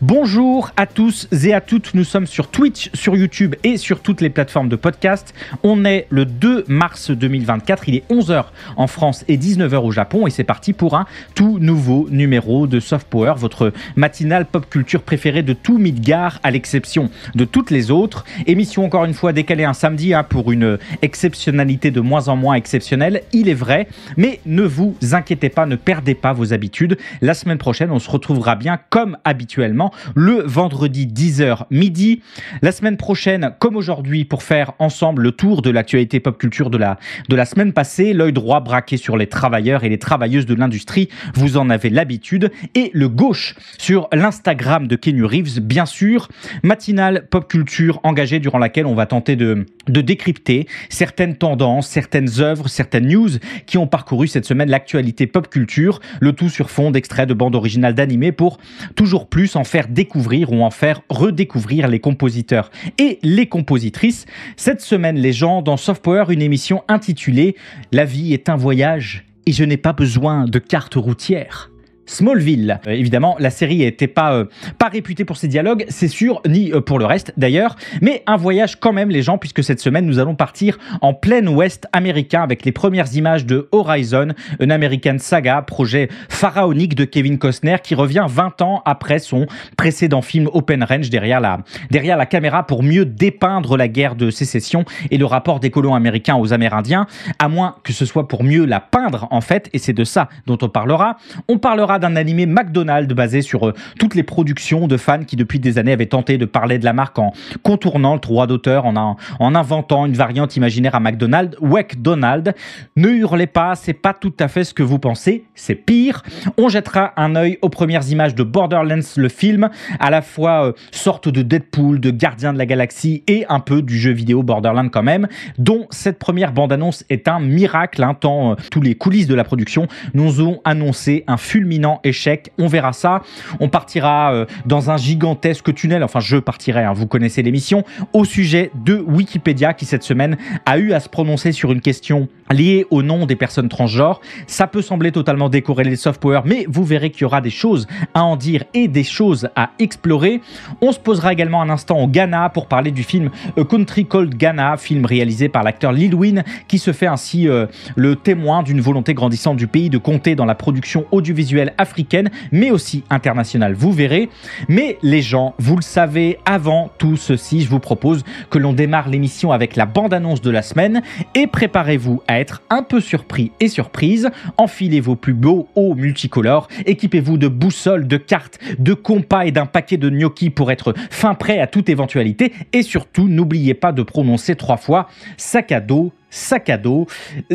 Bonjour à tous et à toutes, nous sommes sur Twitch, sur YouTube et sur toutes les plateformes de podcast. On est le 2 mars 2024, il est 11h en France et 19h au Japon et c'est parti pour un tout nouveau numéro de Soft Power, votre matinale pop culture préférée de tout Midgar à l'exception de toutes les autres. Émission encore une fois décalée un samedi pour une exceptionnalité de moins en moins exceptionnelle, il est vrai, mais ne vous inquiétez pas, ne perdez pas vos habitudes. La semaine prochaine, on se retrouvera bien comme habituellement le vendredi 10h midi. La semaine prochaine, comme aujourd'hui, pour faire ensemble le tour de l'actualité pop culture de la semaine passée, l'œil droit braqué sur les travailleurs et les travailleuses de l'industrie, vous en avez l'habitude, et le gauche sur l'Instagram de Keanu Reeves, bien sûr. Matinale pop culture engagée durant laquelle on va tenter de décrypter certaines tendances, certaines œuvres, certaines news qui ont parcouru cette semaine l'actualité pop culture, le tout sur fond d'extraits de bandes originales d'animés pour toujours plus en faire découvrir ou en faire redécouvrir les compositeurs et les compositrices. Cette semaine, les gens, dans Soft Power, une émission intitulée « La vie est un voyage et je n'ai pas besoin de carte routière ». Smallville. Évidemment, la série n'était pas réputée pour ses dialogues, c'est sûr, ni pour le reste d'ailleurs, mais un voyage quand même les gens, puisque cette semaine nous allons partir en plein ouest américain avec les premières images de Horizon, une American Saga, projet pharaonique de Kevin Costner qui revient 20 ans après son précédent film Open Range derrière la caméra pour mieux dépeindre la guerre de sécession et le rapport des colons américains aux Amérindiens, à moins que ce soit pour mieux la peindre en fait, et c'est de ça dont on parlera. On parlera d'un animé McDonald's basé sur toutes les productions de fans qui depuis des années avaient tenté de parler de la marque en contournant le droit d'auteur, en inventant une variante imaginaire à McDonald's, WcDonald. Ne hurlez pas, c'est pas tout à fait ce que vous pensez, c'est pire. On jettera un œil aux premières images de Borderlands, le film, à la fois sorte de Deadpool, de Gardien de la Galaxie et un peu du jeu vidéo Borderlands quand même, dont cette première bande-annonce est un miracle, tant tous les coulisses de la production nous ont annoncé un fulminant échec. On verra ça. On partira dans un gigantesque tunnel, enfin je partirai, vous connaissez l'émission, au sujet de Wikipédia qui cette semaine a eu à se prononcer sur une question liée au nom des personnes transgenres. Ça peut sembler totalement décorrélé de Soft Power, mais vous verrez qu'il y aura des choses à en dire et des choses à explorer. On se posera également un instant au Ghana pour parler du film A Country Called Ghana, film réalisé par l'acteur Lil Wayne qui se fait ainsi le témoin d'une volonté grandissante du pays de compter dans la production audiovisuelle africaine, mais aussi internationale, vous verrez. Mais les gens, vous le savez, avant tout ceci, je vous propose que l'on démarre l'émission avec la bande-annonce de la semaine et préparez-vous à être un peu surpris et surprise. Enfilez vos plus beaux hauts multicolores, équipez-vous de boussoles, de cartes, de compas et d'un paquet de gnocchis pour être fin prêt à toute éventualité et surtout, n'oubliez pas de prononcer 3 fois sac à dos, sac à dos,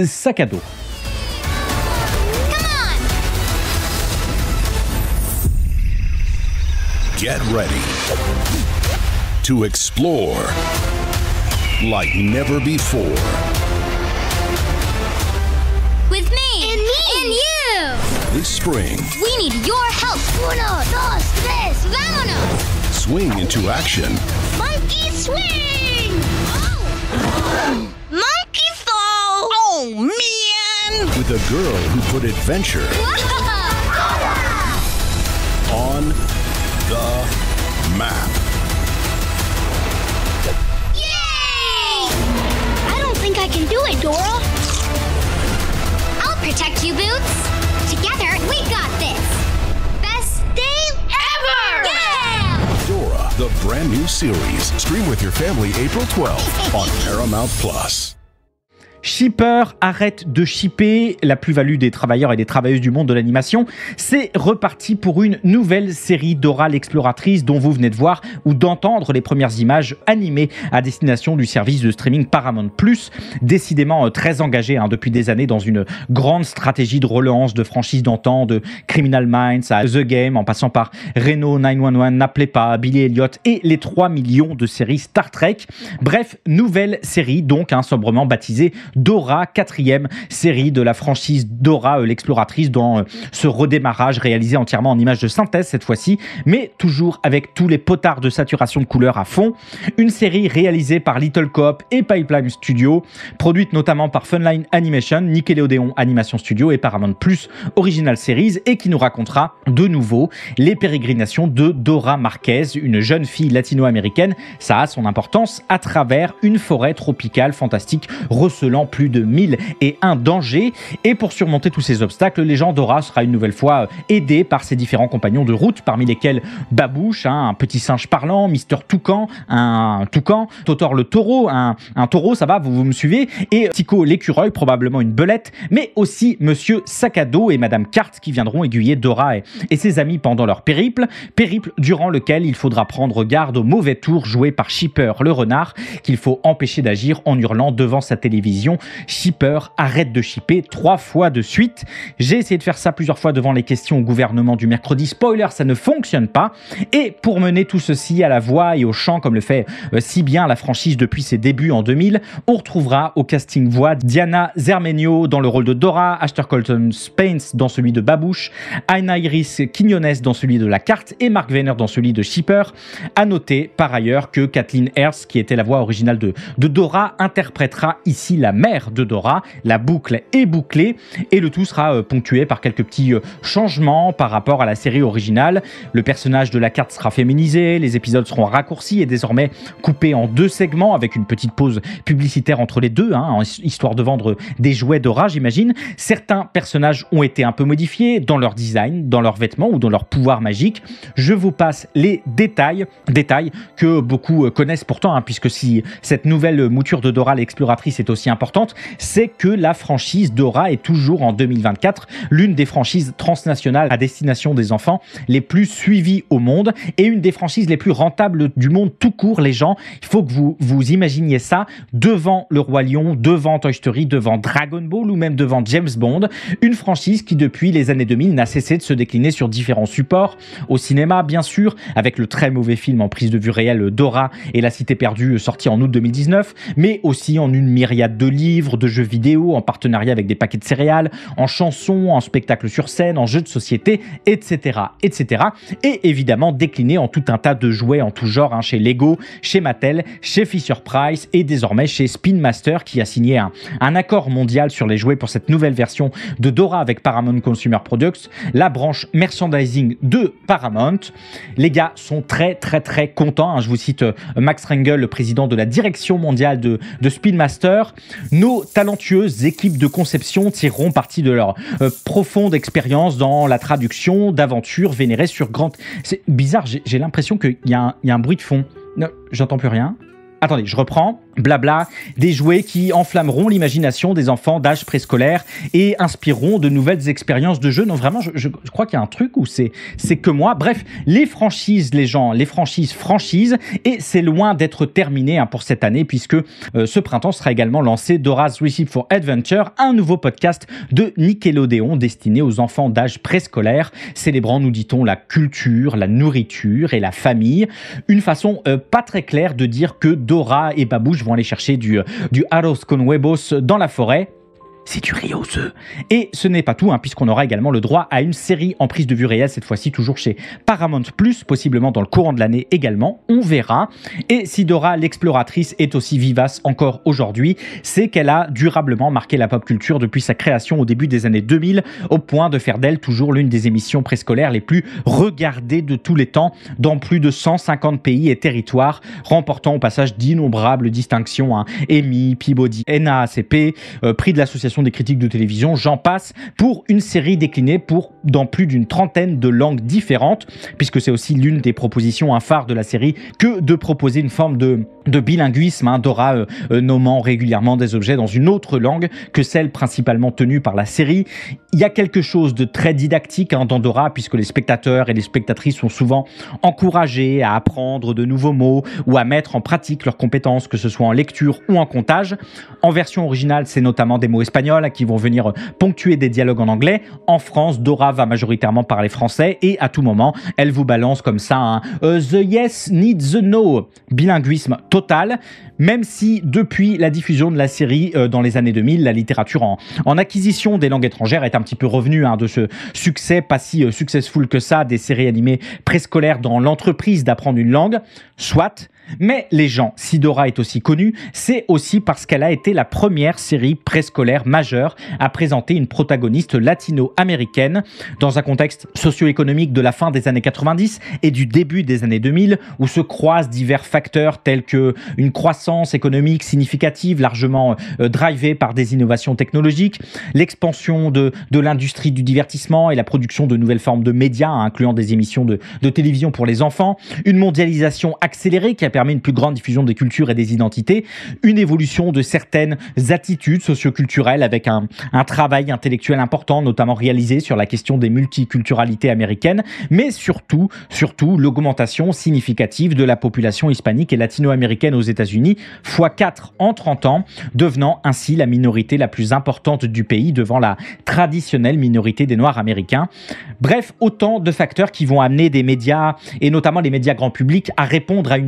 sac à dos. Get ready to explore like never before. With me. And me. And you. This spring, We need your help. 1, 2, 3. Vámonos. swing into action Monkey swing! Monkey fall! Oh, man. with a girl who put adventure on the map. Yay! I don't think I can do it, Dora. I'll protect you, Boots. Together, we got this. Best day ever! Yeah! Dora, the brand new series. Stream with your family April 12th on Paramount Plus. Shipper arrête de shipper, la plus-value des travailleurs et des travailleuses du monde de l'animation. C'est reparti pour une nouvelle série Dora l'exploratrice dont vous venez de voir ou d'entendre les premières images animées à destination du service de streaming Paramount+. Décidément très engagé depuis des années dans une grande stratégie de relance de franchises d'antan, de Criminal Minds à The Game, en passant par Reno 911, N'appelez pas, Billy Elliot et les 3 millions de séries Star Trek. Bref, nouvelle série donc sobrement baptisée Dora, 4e série de la franchise Dora l'exploratrice, dans ce redémarrage réalisé entièrement en images de synthèse cette fois-ci, mais toujours avec tous les potards de saturation de couleurs à fond. Une série réalisée par Little Co-op et Pipeline Studio, produite notamment par Funline Animation, Nickelodeon Animation Studio et Paramount Plus Original Series, et qui nous racontera de nouveau les pérégrinations de Dora Marquez, une jeune fille latino-américaine, ça a son importance, à travers une forêt tropicale fantastique recelant plus de 1001 dangers. Et pour surmonter tous ces obstacles, le légendaire Dora sera une nouvelle fois aidé par ses différents compagnons de route, parmi lesquels Babouche, un petit singe parlant, Mister Toucan, un toucan, Totor le taureau, un taureau, ça va, vous me suivez, et Tico l'écureuil, probablement une belette, mais aussi Monsieur Sac-à-dos et Madame Carte qui viendront aiguiller Dora et ses amis pendant leur périple durant lequel il faudra prendre garde au mauvais tour joué par Shipper le renard, qu'il faut empêcher d'agir en hurlant devant sa télévision: Shipper, arrête de shipper, 3 fois de suite. J'ai essayé de faire ça plusieurs fois devant les questions au gouvernement du mercredi. Spoiler, ça ne fonctionne pas. Et pour mener tout ceci à la voix et au chant, comme le fait si bien la franchise depuis ses débuts en 2000, on retrouvera au casting voix Diana Zermenio dans le rôle de Dora, Ashton Colton Spence dans celui de Babouche, Aina Iris Quiñones dans celui de la Carte et Mark Weiner dans celui de Shipper. À noter par ailleurs que Kathleen Herz, qui était la voix originale de Dora, interprétera ici la mère de Dora. La boucle est bouclée et le tout sera ponctué par quelques petits changements par rapport à la série originale. Le personnage de la Carte sera féminisé, les épisodes seront raccourcis et désormais coupés en 2 segments avec une petite pause publicitaire entre les deux, histoire de vendre des jouets Dora, j'imagine. Certains personnages ont été un peu modifiés dans leur design, dans leurs vêtements ou dans leur pouvoir magique. Je vous passe les détails que beaucoup connaissent pourtant, puisque si cette nouvelle mouture de Dora l'exploratrice est aussi importante, c'est que la franchise Dora est toujours en 2024 l'une des franchises transnationales à destination des enfants les plus suivies au monde et une des franchises les plus rentables du monde tout court. Les gens, il faut que vous imaginiez ça devant Le Roi Lion, devant Toy Story, devant Dragon Ball ou même devant James Bond, une franchise qui depuis les années 2000 n'a cessé de se décliner sur différents supports, au cinéma bien sûr, avec le très mauvais film en prise de vue réelle Dora et la Cité perdue sorti en août 2019, mais aussi en une myriade de livres, de jeux vidéo, en partenariat avec des paquets de céréales, en chansons, en spectacles sur scène, en jeux de société, etc. Et évidemment décliné en tout un tas de jouets en tout genre, chez Lego, chez Mattel, chez Fisher-Price et désormais chez Spin Master, qui a signé un accord mondial sur les jouets pour cette nouvelle version de Dora avec Paramount Consumer Products, la branche merchandising de Paramount. Les gars sont très contents. Je vous cite Max Rangel, le président de la direction mondiale de Spin Master. Nos talentueuses équipes de conception tireront parti de leur profonde expérience dans la traduction d'aventures vénérées sur grand... C'est bizarre, j'ai l'impression qu'il y a un bruit de fond. Non, j'entends plus rien. Attendez, je reprends. Blabla, des jouets qui enflammeront l'imagination des enfants d'âge préscolaire et inspireront de nouvelles expériences de jeu. Non, vraiment, je crois qu'il y a un truc où c'est que moi. Bref, les franchises, les gens, les franchises, et c'est loin d'être terminé pour cette année, puisque ce printemps sera également lancé Dora's Recipe for Adventure, un nouveau podcast de Nickelodeon destiné aux enfants d'âge préscolaire, célébrant, nous dit-on, la culture, la nourriture et la famille. Une façon pas très claire de dire que Dora et Babouche vont aller chercher du arroz con huevos dans la forêt. C'est du riz aux œufs. Et ce n'est pas tout, puisqu'on aura également le droit à une série en prise de vue réelle, cette fois-ci toujours chez Paramount+, possiblement dans le courant de l'année également, on verra. Et si Dora l'exploratrice est aussi vivace encore aujourd'hui, c'est qu'elle a durablement marqué la pop culture depuis sa création au début des années 2000, au point de faire d'elle toujours l'une des émissions préscolaires les plus regardées de tous les temps, dans plus de 150 pays et territoires, remportant au passage d'innombrables distinctions, Emmy, Peabody, NAACP, prix de l'association des critiques de télévision, j'en passe, pour une série déclinée dans plus d'une trentaine de langues différentes, puisque c'est aussi l'une des propositions phares de la série que de proposer une forme de bilinguisme, Dora nommant régulièrement des objets dans une autre langue que celle principalement tenue par la série. Il y a quelque chose de très didactique dans Dora, puisque les spectateurs et les spectatrices sont souvent encouragés à apprendre de nouveaux mots ou à mettre en pratique leurs compétences, que ce soit en lecture ou en comptage. En version originale, c'est notamment des mots espagnols espagnols qui vont venir ponctuer des dialogues en anglais. En France, Dora va majoritairement parler français et à tout moment, elle vous balance comme ça un the yes needs the no, bilinguisme total, même si depuis la diffusion de la série dans les années 2000, la littérature en acquisition des langues étrangères est un petit peu revenue de ce succès pas si successful que ça des séries animées préscolaires dans l'entreprise d'apprendre une langue, soit. Mais les gens, si Dora est aussi connue, c'est aussi parce qu'elle a été la première série préscolaire majeure à présenter une protagoniste latino-américaine dans un contexte socio-économique de la fin des années 90 et du début des années 2000 où se croisent divers facteurs tels que une croissance économique significative largement drivée par des innovations technologiques, l'expansion de l'industrie du divertissement et la production de nouvelles formes de médias, incluant des émissions de télévision pour les enfants, une mondialisation accélérée qui a permis une plus grande diffusion des cultures et des identités, une évolution de certaines attitudes socioculturelles avec un travail intellectuel important, notamment réalisé sur la question des multiculturalités américaines, mais surtout l'augmentation significative de la population hispanique et latino-américaine aux États-Unis, x4 en 30 ans, devenant ainsi la minorité la plus importante du pays devant la traditionnelle minorité des Noirs américains. Bref, autant de facteurs qui vont amener des médias, et notamment les médias grand public, à répondre à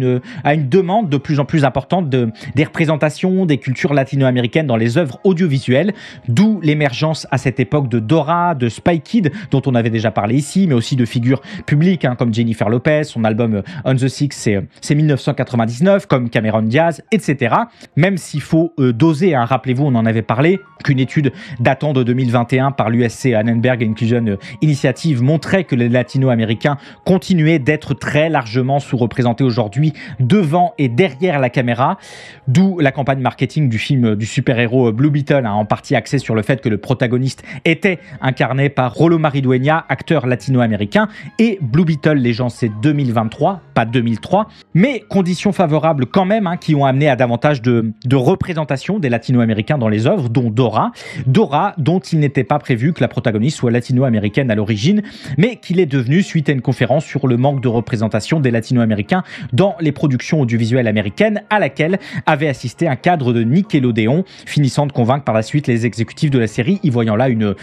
une demande de plus en plus importante des représentations des cultures latino-américaines dans les œuvres audiovisuelles, d'où l'émergence à cette époque de Dora, de Spy Kid, dont on avait déjà parlé ici, mais aussi de figures publiques comme Jennifer Lopez, son album On the Six, c'est 1999, comme Cameron Diaz, etc. Même s'il faut doser, rappelez-vous, on en avait parlé, qu'une étude datant de 2021 par l'USC Annenberg Inclusion Initiative montrait que les latino-américains continuaient d'être très largement sous-représentés aujourd'hui devant et derrière la caméra, d'où la campagne marketing du film du super-héros Blue Beetle, en partie axée sur le fait que le protagoniste était incarné par Rollo Maridueña, acteur latino-américain, et Blue Beetle, les gens, c'est 2023, pas 2003, mais conditions favorables quand même, qui ont amené à davantage de représentation des latino-américains dans les œuvres, dont Dora, dont il n'était pas prévu que la protagoniste soit latino-américaine à l'origine, mais qu'il est devenu suite à une conférence sur le manque de représentation des latino-américains dans les productions audiovisuelles américaines à laquelle avait assisté un cadre de Nickelodeon, finissant de convaincre par la suite les exécutifs de la série, y voyant là une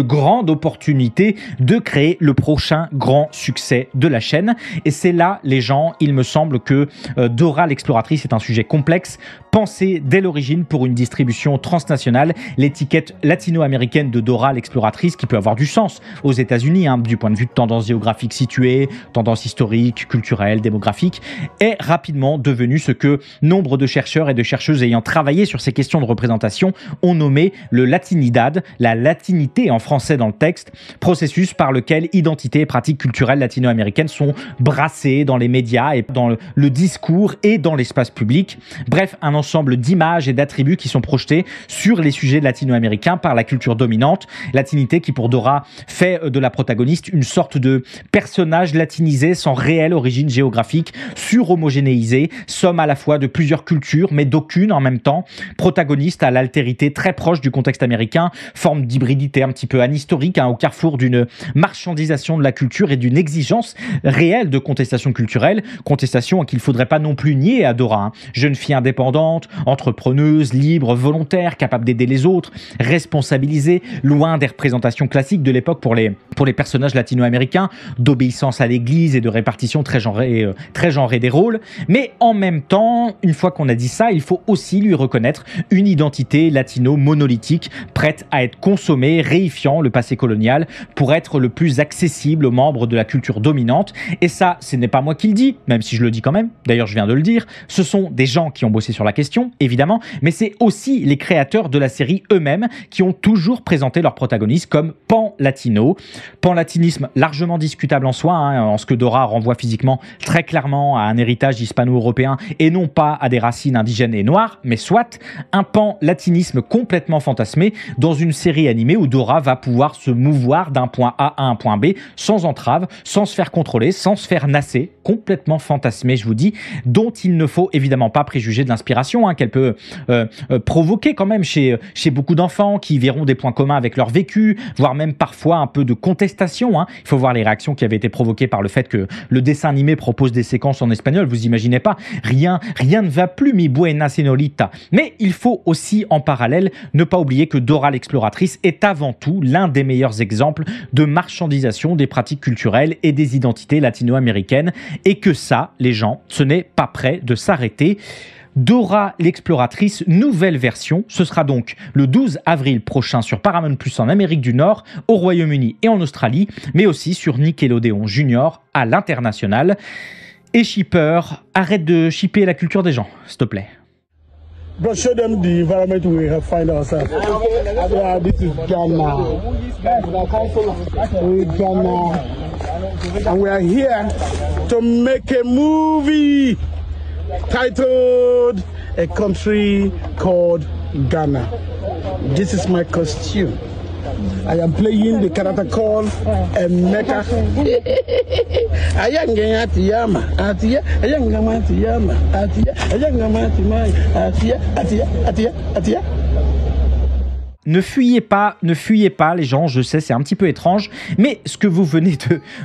grande opportunité de créer le prochain grand succès de la chaîne. Et c'est là, les gens, il me semble que Dora l'exploratrice est un sujet complexe, pensé dès l'origine pour une distribution transnationale. L'étiquette latino-américaine de Dora l'exploratrice, qui peut avoir du sens aux États-Unis, du point de vue de tendance géographique située, tendance historique, culturelle, démographique, est rapidement devenu ce que nombre de chercheurs et de chercheuses ayant travaillé sur ces questions de représentation ont nommé le latinidad, la latinité en français dans le texte, processus par lequel identité et pratiques culturelles latino-américaines sont brassées dans les médias et dans le discours et dans l'espace public. Bref, un ensemble d'images et d'attributs qui sont projetés sur les sujets latino-américains par la culture dominante. Latinité qui, pour Dora, fait de la protagoniste une sorte de personnage latinisé sans réelle origine géographique, sur-homogénéisé, somme à la fois de plusieurs cultures, mais d'aucune en même temps, protagoniste à l'altérité très proche du contexte américain, forme d'hybridité un petit peu anhistorique, au carrefour d'une marchandisation de la culture et d'une exigence réelle de contestation culturelle, contestation qu'il ne faudrait pas non plus nier à Dora. Jeune fille indépendante, entrepreneuse, libre, volontaire, capable d'aider les autres, responsabilisée, loin des représentations classiques de l'époque pour les personnages latino-américains, d'obéissance à l'église et de répartition très genrée des rôles. Mais en même temps, une fois qu'on a dit ça, il faut aussi lui reconnaître une identité latino monolithique, prête à être consommée, réifiant le passé colonial pour être le plus accessible aux membres de la culture dominante. Et ça, ce n'est pas moi qui le dis, même si je le dis quand même. D'ailleurs, je viens de le dire. Ce sont des gens qui ont bossé sur la question, évidemment, mais c'est aussi les créateurs de la série eux-mêmes qui ont toujours présenté leurs protagonistes comme pan-latino. Pan-latinisme largement discutable en soi, en ce que Dora renvoie physiquement très clairement à un héritage hispano-européen et non pas à des racines indigènes et noires, mais soit un pan-latinisme complètement fantasmé dans une série animée où Dora va pouvoir se mouvoir d'un point A à un point B sans entrave, sans se faire contrôler, sans se faire nasser, complètement fantasmé, je vous dis, dont il ne faut évidemment pas préjuger de l'inspiration qu'elle peut provoquer quand même chez beaucoup d'enfants qui verront des points communs avec leur vécu, voire même parfois un peu de contestation. Il faut voir les réactions qui avaient été provoquées par le fait que le dessin animé propose des séquences en espagnol. Vous imaginez pas, rien ne va plus, mi buena señorita. Mais il faut aussi en parallèle ne pas oublier que Dora l'exploratrice est avant tout l'un des meilleurs exemples de marchandisation des pratiques culturelles et des identités latino-américaines, et que ça, les gens, ce n'est pas prêt de s'arrêter. Dora l'exploratrice, nouvelle version, ce sera donc le 12 avril prochain sur Paramount Plus en Amérique du Nord, au Royaume-Uni et en Australie, mais aussi sur Nickelodeon Junior à l'international. Et shipper, arrête de shipper la culture des gens, s'il te plaît. But show them the environment we have find ourselves. Yeah, this is Ghana. We're Ghana. And we are here to make a movie titled A Country Called Ghana. This is my costume. I am playing the character called Emeka. Ayanga Atiyama, Atiya, Ayanga Matiyama, Atiya, Ayanga Matimai, Atiya. Ne fuyez pas les gens, je sais c'est un petit peu étrange, mais ce que vous venez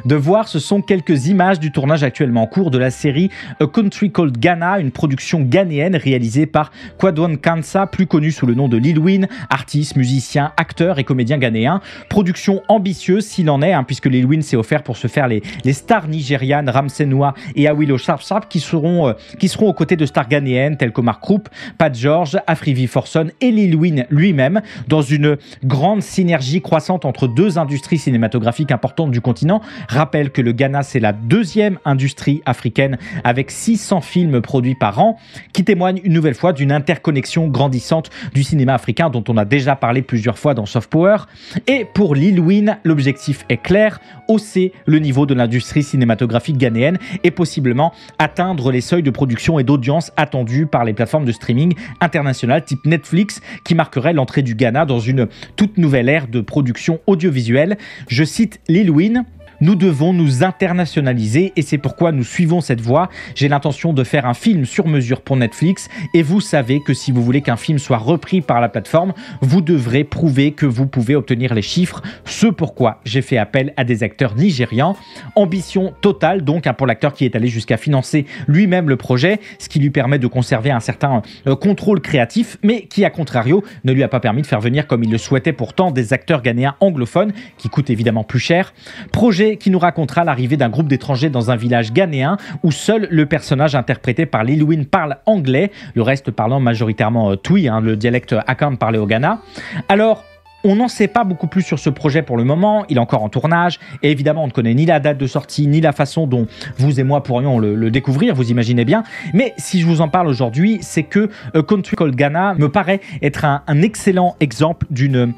de voir, ce sont quelques images du tournage actuellement en cours de la série A Country Called Ghana, une production ghanéenne réalisée par Kwadwo Kansa, plus connu sous le nom de Lil Wayne, artiste, musicien, acteur et comédien ghanéen. Production ambitieuse s'il en est, puisque Lil Wayne s'est offert pour se faire les stars nigérianes Ramsey Nouah et Awilo Sharp qui seront aux côtés de stars ghanéennes telles qu'Omar Krupp, Pat George, Afrivi Forson et Lil Wayne lui-même, dans une grande synergie croissante entre deux industries cinématographiques importantes du continent. Rappelle que le Ghana, c'est la deuxième industrie africaine avec 600 films produits par an, qui témoigne une nouvelle fois d'une interconnexion grandissante du cinéma africain dont on a déjà parlé plusieurs fois dans Soft Power. Et pour Lil Wayne, l'objectif est clair, hausser le niveau de l'industrie cinématographique ghanéenne et possiblement atteindre les seuils de production et d'audience attendus par les plateformes de streaming internationales type Netflix, qui marquerait l'entrée du Ghana dans une toute nouvelle ère de production audiovisuelle. Je cite Lil Wayne: nous devons nous internationaliser et c'est pourquoi nous suivons cette voie. J'ai l'intention de faire un film sur mesure pour Netflix et vous savez que si vous voulez qu'un film soit repris par la plateforme, vous devrez prouver que vous pouvez obtenir les chiffres. Ce pourquoi j'ai fait appel à des acteurs nigérians. Ambition totale donc pour l'acteur qui est allé jusqu'à financer lui-même le projet, ce qui lui permet de conserver un certain contrôle créatif, mais qui à contrario ne lui a pas permis de faire venir comme il le souhaitait pourtant des acteurs ghanéens anglophones qui coûtent évidemment plus cher. Projet qui nous racontera l'arrivée d'un groupe d'étrangers dans un village ghanéen où seul le personnage interprété par Lil Wayne parle anglais, le reste parlant majoritairement Twi, le dialecte Akan parlé au Ghana. Alors, on n'en sait pas beaucoup plus sur ce projet pour le moment, il est encore en tournage, et évidemment on ne connaît ni la date de sortie, ni la façon dont vous et moi pourrions le découvrir, vous imaginez bien, mais si je vous en parle aujourd'hui, c'est que A Country Called Ghana me paraît être un excellent exemple d'une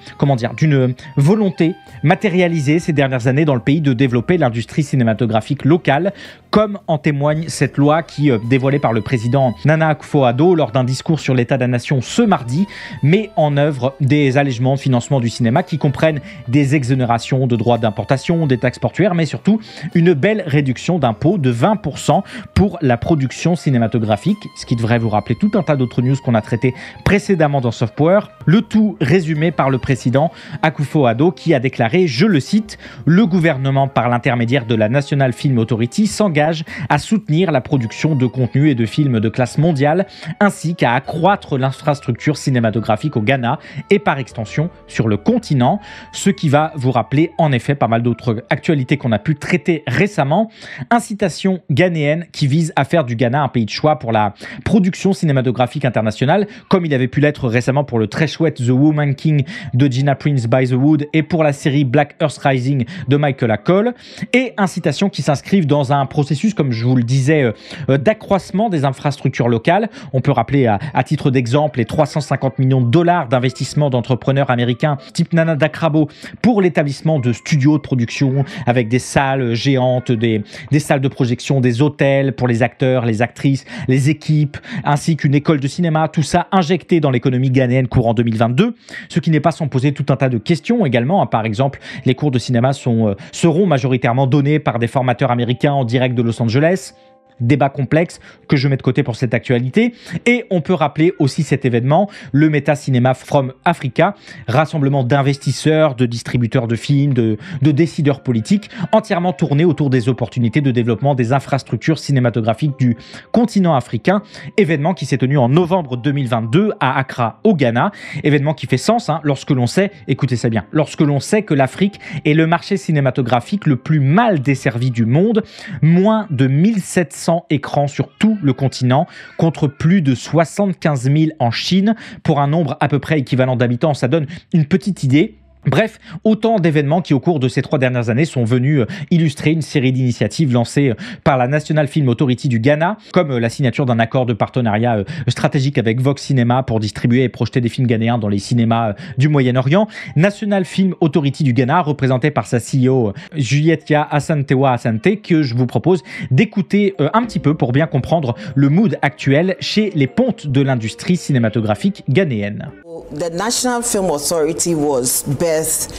volonté matérialisée ces dernières années dans le pays de développer l'industrie cinématographique locale, comme en témoigne cette loi qui, dévoilée par le président Nana Akufo-Addo lors d'un discours sur l'état de la nation ce mardi, met en œuvre des allègements de financement du cinéma qui comprennent des exonérations de droits d'importation, des taxes portuaires, mais surtout une belle réduction d'impôts de 20% pour la production cinématographique, ce qui devrait vous rappeler tout un tas d'autres news qu'on a traitées précédemment dans Soft Power. Le tout résumé par le président Akufo-Addo qui a déclaré, je le cite, « Le gouvernement, par l'intermédiaire de la National Film Authority, s'engage à soutenir la production de contenus et de films de classe mondiale, ainsi qu'à accroître l'infrastructure cinématographique au Ghana et par extension sur le continent », ce qui va vous rappeler en effet pas mal d'autres actualités qu'on a pu traiter récemment. Incitation ghanéenne qui vise à faire du Ghana un pays de choix pour la production cinématographique internationale, comme il avait pu l'être récemment pour le très chouette The Woman King de Gina Prince by the Wood et pour la série Black Earth Rising de Michael Acol, et incitation qui s'inscrivent dans un processus, comme je vous le disais, d'accroissement des infrastructures locales. On peut rappeler à titre d'exemple les 350 millions de dollars d'investissement d'entrepreneurs américains type Nana Dakrabo pour l'établissement de studios de production avec des salles géantes, des salles de projection, des hôtels pour les acteurs, les actrices, les équipes, ainsi qu'une école de cinéma, tout ça injecté dans l'économie ghanéenne courant 2022, ce qui n'est pas sans poser tout un tas de questions également. Par exemple, les cours de cinéma seront majoritairement donnés par des formateurs américains en direct de Los Angeles. débat complexe que je mets de côté pour cette actualité. Et on peut rappeler aussi cet événement, le Meta Cinema from Africa, rassemblement d'investisseurs, de distributeurs de films, de décideurs politiques, entièrement tourné autour des opportunités de développement des infrastructures cinématographiques du continent africain. Événement qui s'est tenu en novembre 2022 à Accra, au Ghana. Événement qui fait sens lorsque l'on sait, écoutez ça bien, lorsque l'on sait que l'Afrique est le marché cinématographique le plus mal desservi du monde, moins de 1700 écrans sur tout le continent, contre plus de 75 000 en Chine, pour un nombre à peu près équivalent d'habitants. Ça donne une petite idée. Bref, autant d'événements qui au cours de ces 3 dernières années sont venus illustrer une série d'initiatives lancées par la National Film Authority du Ghana, comme la signature d'un accord de partenariat stratégique avec Vox Cinema pour distribuer et projeter des films ghanéens dans les cinémas du Moyen-Orient. National Film Authority du Ghana, représentée par sa CEO Julieta Asantewa Asante, que je vous propose d'écouter un petit peu pour bien comprendre le mood actuel chez les pontes de l'industrie cinématographique ghanéenne. The National Film Authority was birthed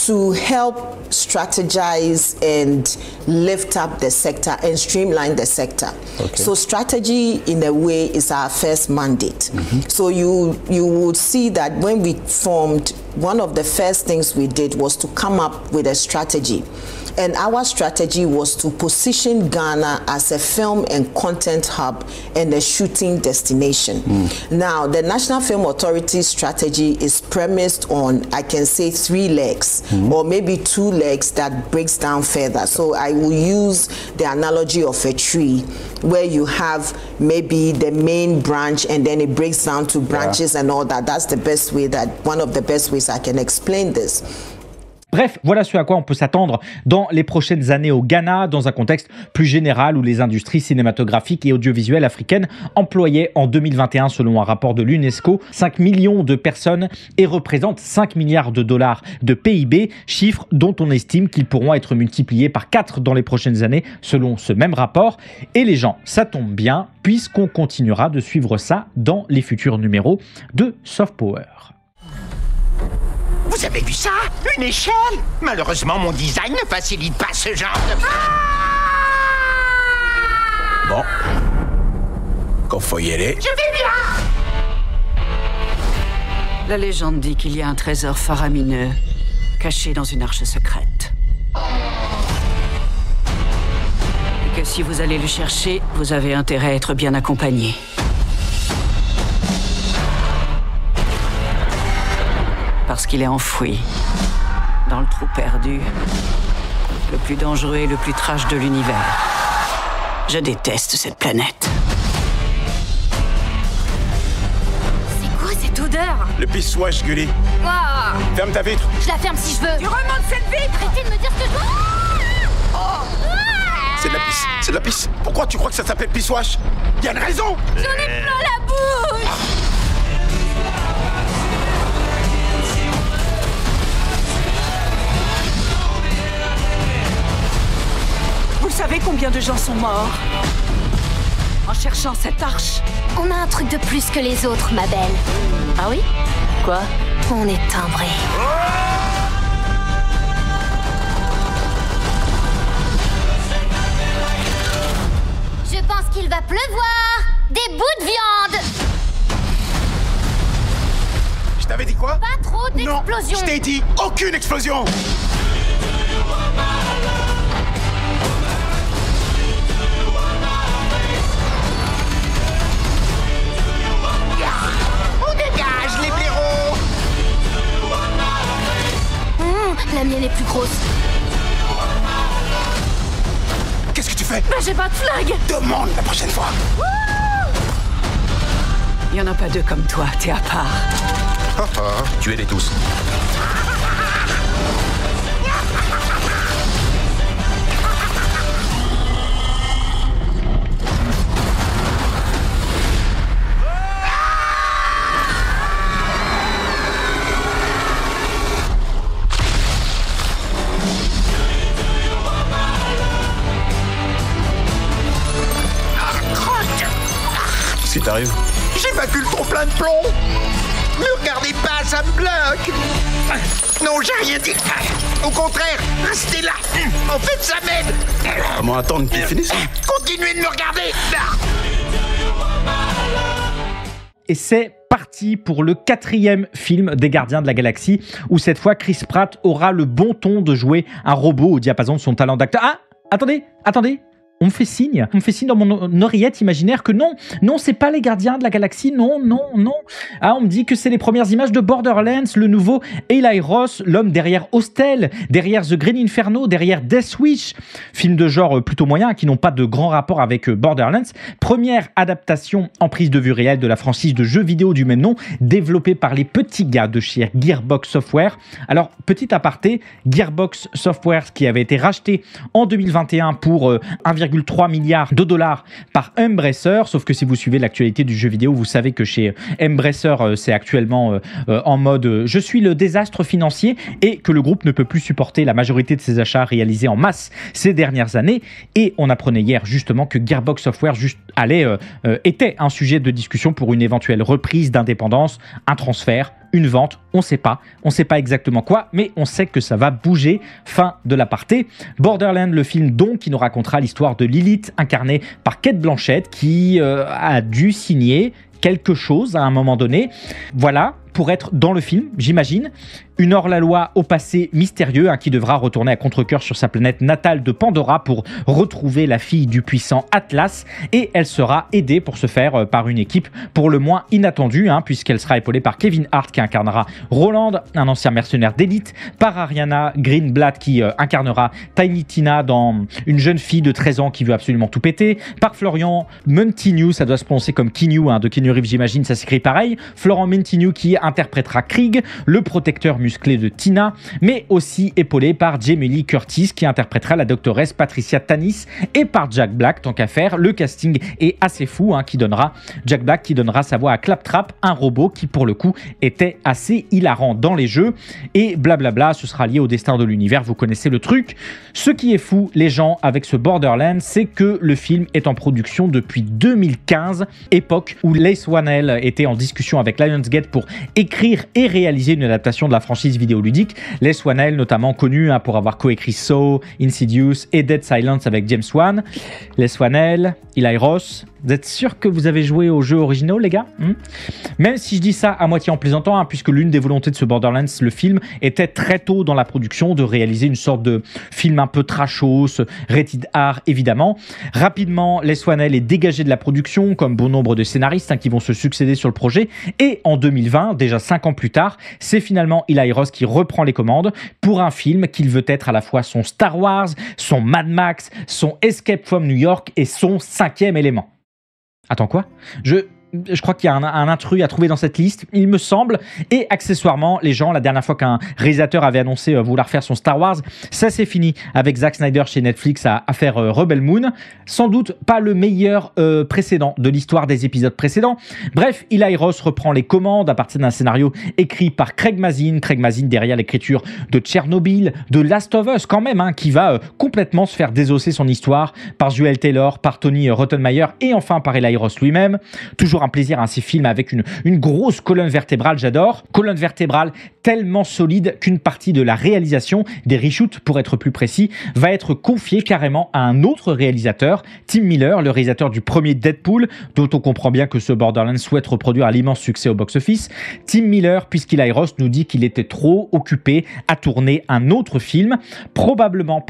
to help strategize and lift up the sector and streamline the sector. Okay. So strategy, in a way, is our first mandate. Mm-hmm. So you would see that when we formed, one of the first things we did was to come up with a strategy. And our strategy was to position Ghana as a film and content hub and a shooting destination. Now, the National Film Authority strategy is premised on, I can say, 3 legs, or maybe 2 legs that breaks down further. So I will use the analogy of a tree, where you have maybe the main branch and then it breaks down to branches and all that. That's the best way, one of the best ways I can explain this. Bref, voilà ce à quoi on peut s'attendre dans les prochaines années au Ghana, dans un contexte plus général où les industries cinématographiques et audiovisuelles africaines employaient en 2021, selon un rapport de l'UNESCO, 5 millions de personnes et représentent 5 milliards de dollars de PIB, chiffres dont on estime qu'ils pourront être multipliés par 4 dans les prochaines années, selon ce même rapport. Et les gens, ça tombe bien, puisqu'on continuera de suivre ça dans les futurs numéros de Soft Power. Vous avez vu ça? Une échelle? Malheureusement, mon design ne facilite pas ce genre de... Bon. Qu'on faut y aller. Je vais bien! La légende dit qu'il y a un trésor faramineux caché dans une arche secrète. Et que si vous allez le chercher, vous avez intérêt à être bien accompagné. Parce qu'il est enfoui dans le trou perdu, le plus dangereux et le plus trash de l'univers. Je déteste cette planète. C'est quoi cette odeur? Le pisse-wash, Gully. Ah, Ferme ta vitre. je la ferme si je veux. Tu remontes cette vitre! Arrêtez de me dire ce que je veux. C'est de la pisse. C'est de la pisse. Pourquoi tu crois que ça s'appelle pisse-wash? Y a une raison. J'en ai plein la bouche. Vous savez combien de gens sont morts en cherchant cette arche? On a un truc de plus que les autres, ma belle. Ah oui? Quoi? On est timbrés. Je pense qu'il va pleuvoir. Des bouts de viande. Je t'avais dit quoi? Pas trop Non, d'explosions. je t'ai dit aucune explosion. On dégage, les blaireaux! La mienne est plus grosse. Qu'est-ce que tu fais? Bah j'ai pas de flingue. Demande la prochaine fois. Il y en a pas 2 comme toi, t'es à part. Tuez-les tous. Qu'est-ce qui t'arrive? J'évacue le trop plein de plomb! Ne regardez pas, ça me bloque. Non, j'ai rien dit. Au contraire, restez là. En fait, ça m'aide. Comment attendre qu'il finisse? Continuez de me regarder. Et c'est parti pour le 4e film des Gardiens de la Galaxie, où cette fois Chris Pratt aura le bon ton de jouer un robot au diapason de son talent d'acteur. Ah, attendez. On me fait signe dans mon oreillette imaginaire que non, c'est pas les Gardiens de la Galaxie, non. Ah, on me dit que c'est les premières images de Borderlands, le nouveau Eli Roth, l'homme derrière Hostel, derrière The Green Inferno, derrière Death Wish, film de genre plutôt moyen qui n'ont pas de grand rapport avec Borderlands. Première adaptation en prise de vue réelle de la franchise de jeux vidéo du même nom, développée par les petits gars de chez Gearbox Software. Alors, petit aparté, Gearbox Software qui avait été racheté en 2021 pour 1,3 milliard de dollars par Embracer, sauf que si vous suivez l'actualité du jeu vidéo, vous savez que chez Embracer, c'est actuellement en mode je suis le désastre financier et que le groupe ne peut plus supporter la majorité de ses achats réalisés en masse ces dernières années. Et on apprenait hier justement que Gearbox Software était un sujet de discussion pour une éventuelle reprise d'indépendance, un transfert, une vente, on sait pas exactement quoi, mais on sait que ça va bouger. Fin de l'aparté. Borderlands, le film donc qui nous racontera l'histoire de Lilith, incarnée par Cate Blanchett, qui a dû signer quelque chose à un moment donné. Voilà, pour être dans le film, j'imagine. Une hors-la-loi au passé mystérieux qui devra retourner à contre-cœur sur sa planète natale de Pandora pour retrouver la fille du puissant Atlas, et elle sera aidée pour ce faire par une équipe pour le moins inattendue, puisqu'elle sera épaulée par Kevin Hart qui incarnera Roland, un ancien mercenaire d'élite, par Ariana Greenblatt qui incarnera Tiny Tina dans Une jeune fille de 13 ans qui veut absolument tout péter, par Florian Munteanu, ça doit se prononcer comme Keanu, de Keanu Reeves j'imagine, ça s'écrit pareil, Florent Munteanu qui interprétera Krieg, le protecteur musclé de Tina, mais aussi épaulé par Jamie Lee Curtis qui interprétera la doctoresse Patricia Tanis, et par Jack Black, tant qu'à faire. Le casting est assez fou, Jack Black qui donnera sa voix à Claptrap, un robot qui pour le coup était assez hilarant dans les jeux, et blablabla, ce sera lié au destin de l'univers, vous connaissez le truc. Ce qui est fou, les gens, avec ce Borderlands, c'est que le film est en production depuis 2015, époque où Lace Whannell était en discussion avec Lionsgate pour écrire et réaliser une adaptation de la franchise vidéoludique. Lace Whannell, notamment connu pour avoir coécrit Saw, Insidious et Dead Silence avec James Wan. Lace Whannell, Eli Roth, vous êtes sûr que vous avez joué aux jeux originaux, les gars? Même si je dis ça à moitié en plaisantant, puisque l'une des volontés de ce Borderlands, le film, était très tôt dans la production de réaliser une sorte de film un peu trashos, rated R évidemment. Rapidement, Lace Whannell est dégagé de la production, comme bon nombre de scénaristes qui vont se succéder sur le projet, et en 2020, déjà 5 ans plus tard, c'est finalement Eli Roth qui reprend les commandes pour un film qu'il veut être à la fois son Star Wars, son Mad Max, son Escape from New York et son 5e élément. Attends, quoi? Je crois qu'il y a un intrus à trouver dans cette liste, il me semble. Et accessoirement, les gens, la dernière fois qu'un réalisateur avait annoncé vouloir faire son Star Wars, ça s'est fini avec Zack Snyder chez Netflix à faire Rebel Moon. Sans doute pas le meilleur précédent de l'histoire des épisodes précédents. Bref, Eli Roth reprend les commandes à partir d'un scénario écrit par Craig Mazin. Craig Mazin derrière l'écriture de Tchernobyl, de Last of Us quand même, qui va complètement se faire désosser son histoire par Joel Taylor, par Tony Rottenmeier et enfin par Eli Roth lui-même. Toujours un plaisir, ces films avec une grosse colonne vertébrale, j'adore. Colonne vertébrale tellement solide qu'une partie de la réalisation, des reshoots pour être plus précis, va être confiée carrément à un autre réalisateur, Tim Miller, le réalisateur du premier Deadpool, dont on comprend bien que ce Borderlands souhaite reproduire l'immense succès au box-office. Tim Miller, puisqu'Eli Roth nous dit qu'il était trop occupé à tourner un autre film, probablement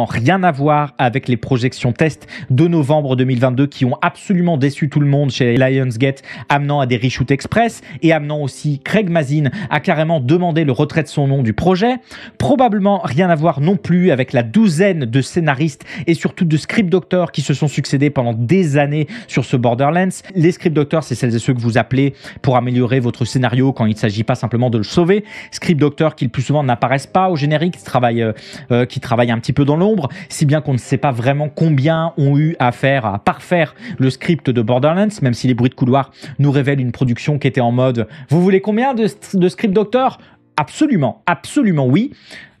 rien à voir avec les projections test de novembre 2022 qui ont absolument déçu tout le monde chez Lionsgate, amenant à des reshoots express et amenant aussi Craig Mazin à carrément demander le retrait de son nom du projet. Probablement rien à voir non plus avec la douzaine de scénaristes et surtout de script doctors qui se sont succédés pendant des années sur ce Borderlands. Les script doctors, c'est celles et ceux que vous appelez pour améliorer votre scénario quand il ne s'agit pas simplement de le sauver. Script doctors qui le plus souvent n'apparaissent pas au générique, qui travaillent un petit peu dans l'ombre, si bien qu'on ne sait pas vraiment combien ont eu à faire à parfaire le script de Borderlands, même si les bruits de couloir nous révèlent une production qui était en mode « Vous voulez combien de script doctors ?» Absolument oui.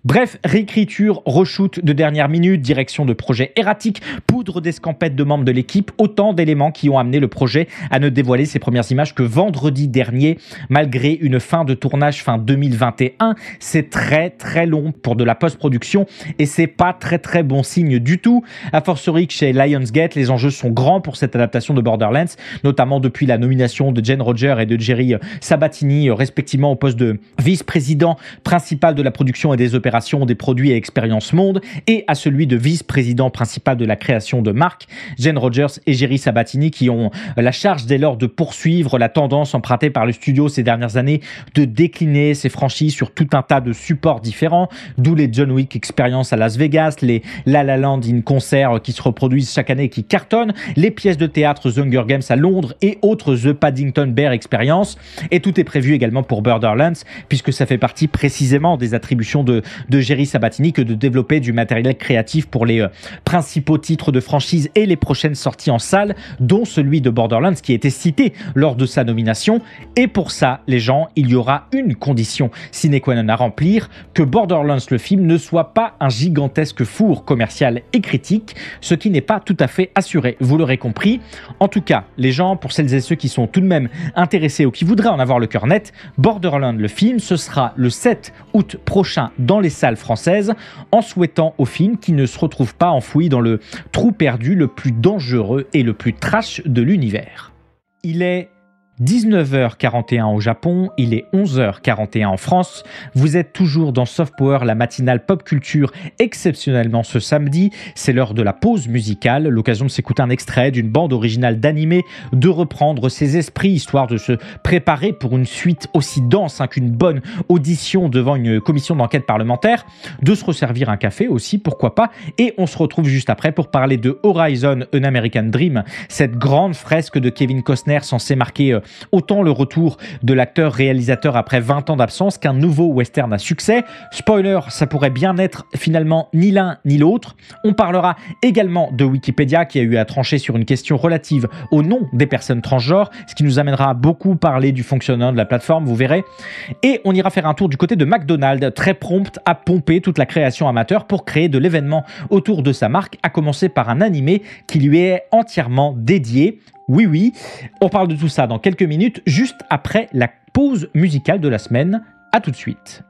Bref, réécriture, reshoot de dernière minute, direction de projet erratique, poudre d'escampette de membres de l'équipe, autant d'éléments qui ont amené le projet à ne dévoiler ses premières images que vendredi dernier, malgré une fin de tournage fin 2021. C'est très très long pour de la post-production et c'est pas très bon signe du tout. A fortiori que chez Lionsgate, les enjeux sont grands pour cette adaptation de Borderlands, notamment depuis la nomination de Jane Roger et de Jerry Sabatini, respectivement au poste de vice-président principal de la production et des opérations des produits et expériences monde, et à celui de vice-président principal de la création de marque, Jane Rogers et Jerry Sabatini, qui ont la charge dès lors de poursuivre la tendance empruntée par le studio ces dernières années de décliner ses franchises sur tout un tas de supports différents, d'où les John Wick Experience à Las Vegas, les La La Land in concert qui se reproduisent chaque année et qui cartonnent, les pièces de théâtre The Hunger Games à Londres et autres The Paddington Bear Experience, et tout est prévu également pour Borderlands, puisque ça fait partie précisément des attributions de Jerry Sabatini que de développer du matériel créatif pour les principaux titres de franchise et les prochaines sorties en salle, dont celui de Borderlands qui a été cité lors de sa nomination. Et pour ça, les gens, il y aura une condition sine qua non à remplir, que Borderlands le film ne soit pas un gigantesque four commercial et critique, ce qui n'est pas tout à fait assuré, vous l'aurez compris. En tout cas, les gens, pour celles et ceux qui sont tout de même intéressés ou qui voudraient en avoir le cœur net, Borderlands le film, ce sera le 7 août prochain dans les salles françaises, en souhaitant au film qu'il ne se retrouve pas enfoui dans le trou perdu le plus dangereux et le plus trash de l'univers. Il est 19h41 au Japon, il est 11h41 en France. Vous êtes toujours dans Soft Power, la matinale pop culture, exceptionnellement ce samedi. C'est l'heure de la pause musicale, l'occasion de s'écouter un extrait d'une bande originale d'animé, de reprendre ses esprits, histoire de se préparer pour une suite aussi dense qu'une bonne audition devant une commission d'enquête parlementaire, de se resservir un café aussi, pourquoi pas, et on se retrouve juste après pour parler de Horizon, An American Dream, cette grande fresque de Kevin Costner censée marquer autant le retour de l'acteur-réalisateur après 20 ans d'absence qu'un nouveau western à succès. Spoiler, ça pourrait bien être finalement ni l'un ni l'autre. On parlera également de Wikipédia qui a eu à trancher sur une question relative au nom des personnes transgenres, ce qui nous amènera à beaucoup parler du fonctionnement de la plateforme, vous verrez. Et on ira faire un tour du côté de McDonald's, très prompt à pomper toute la création amateur pour créer de l'événement autour de sa marque, à commencer par un animé qui lui est entièrement dédié. Oui, on parle de tout ça dans quelques minutes, juste après la pause musicale de la semaine. À tout de suite.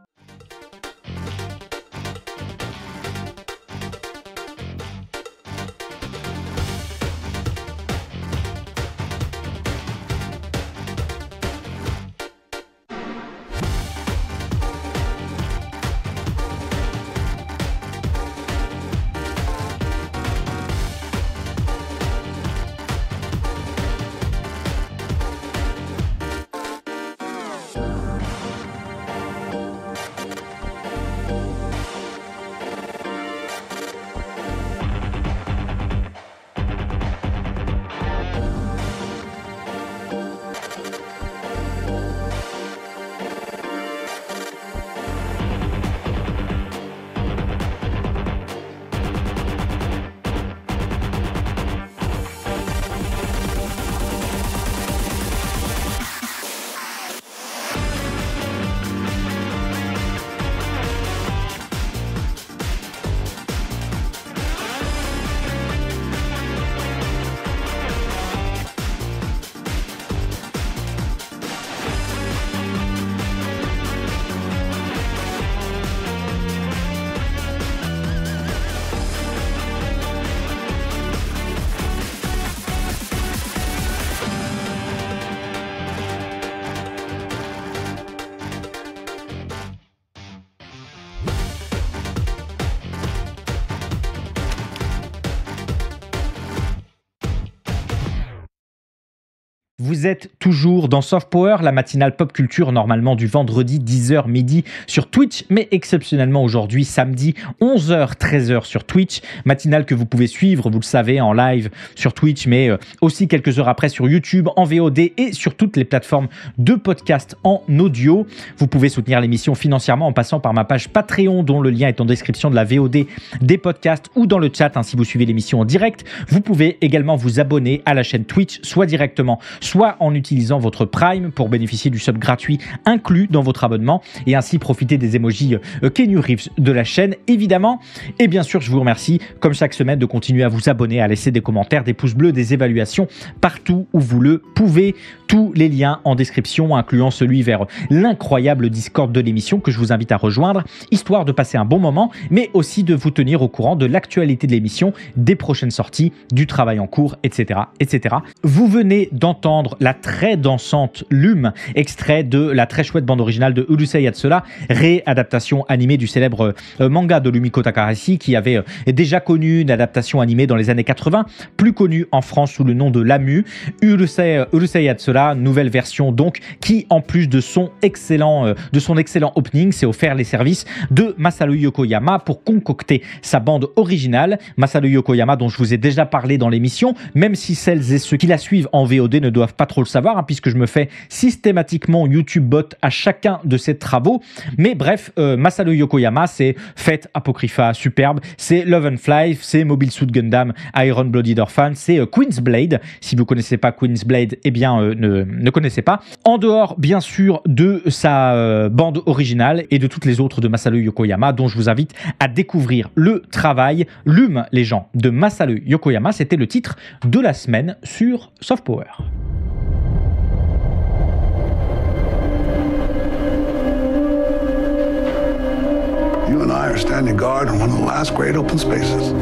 Vous êtes toujours dans Soft Power, la matinale pop culture, normalement du vendredi 10h midi sur Twitch, mais exceptionnellement aujourd'hui, samedi 11h, 13h sur Twitch. Matinale que vous pouvez suivre, vous le savez, en live sur Twitch, mais aussi quelques heures après sur YouTube, en VOD et sur toutes les plateformes de podcast en audio. Vous pouvez soutenir l'émission financièrement en passant par ma page Patreon, dont le lien est en description de la VOD des podcasts ou dans le chat, si vous suivez l'émission en direct. Vous pouvez également vous abonner à la chaîne Twitch, soit directement soit en utilisant votre Prime pour bénéficier du sub gratuit inclus dans votre abonnement et ainsi profiter des emojis Keanu Reeves de la chaîne, évidemment. Et bien sûr, je vous remercie, comme chaque semaine, de continuer à vous abonner, à laisser des commentaires, des pouces bleus, des évaluations partout où vous le pouvez. Tous les liens en description, incluant celui vers l'incroyable Discord de l'émission que je vous invite à rejoindre, histoire de passer un bon moment, mais aussi de vous tenir au courant de l'actualité de l'émission, des prochaines sorties, du travail en cours, etc., etc. Vous venez d'entendre la très dansante Lume, extrait de la très chouette bande originale de Urusei Yatsura, réadaptation animée du célèbre manga de Rumiko Takahashi, qui avait déjà connu une adaptation animée dans les années 80, plus connue en France sous le nom de Lamu. Urusei Yatsura, nouvelle version donc, qui en plus de son excellent opening, s'est offert les services de Masaru Yokoyama pour concocter sa bande originale. Masaru Yokoyama, dont je vous ai déjà parlé dans l'émission, même si celles et ceux qui la suivent en VOD ne doivent pas trop le savoir, puisque je me fais systématiquement YouTube bot à chacun de ses travaux. Mais bref, Masaru Yokoyama, c'est Fate Apocrypha superbe, c'est Love and Fly, c'est Mobile Suit Gundam, Iron Blooded Orphan, c'est Queen's Blade. Si vous ne connaissez pas Queen's Blade, eh bien ne connaissez pas. En dehors, bien sûr, de sa bande originale et de toutes les autres de Masaru Yokoyama, dont je vous invite à découvrir le travail. Lume, les gens, de Masaru Yokoyama, c'était le titre de la semaine sur Soft Power. You and I are standing guard on one of the last great open spaces.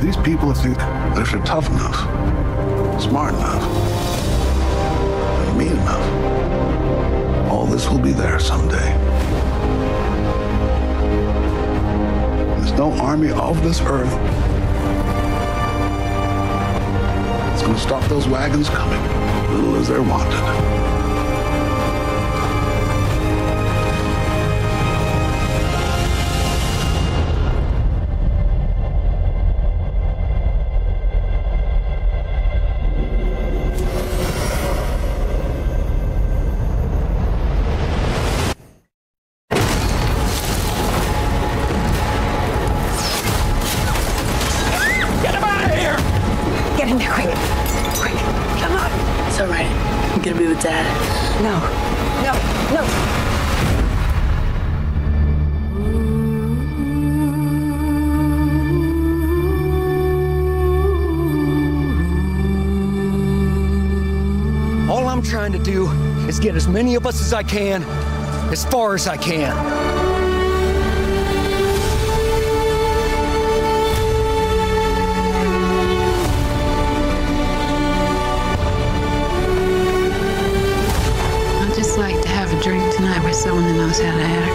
These people think that if they're tough enough, smart enough, and mean enough, all this will be there someday. There's no army of this earth that's going to stop those wagons coming, little as they're wanted. Dad. No. All I'm trying to do is get as many of us as I can, as far as I can. Like to have a drink tonight with someone that knows how to act.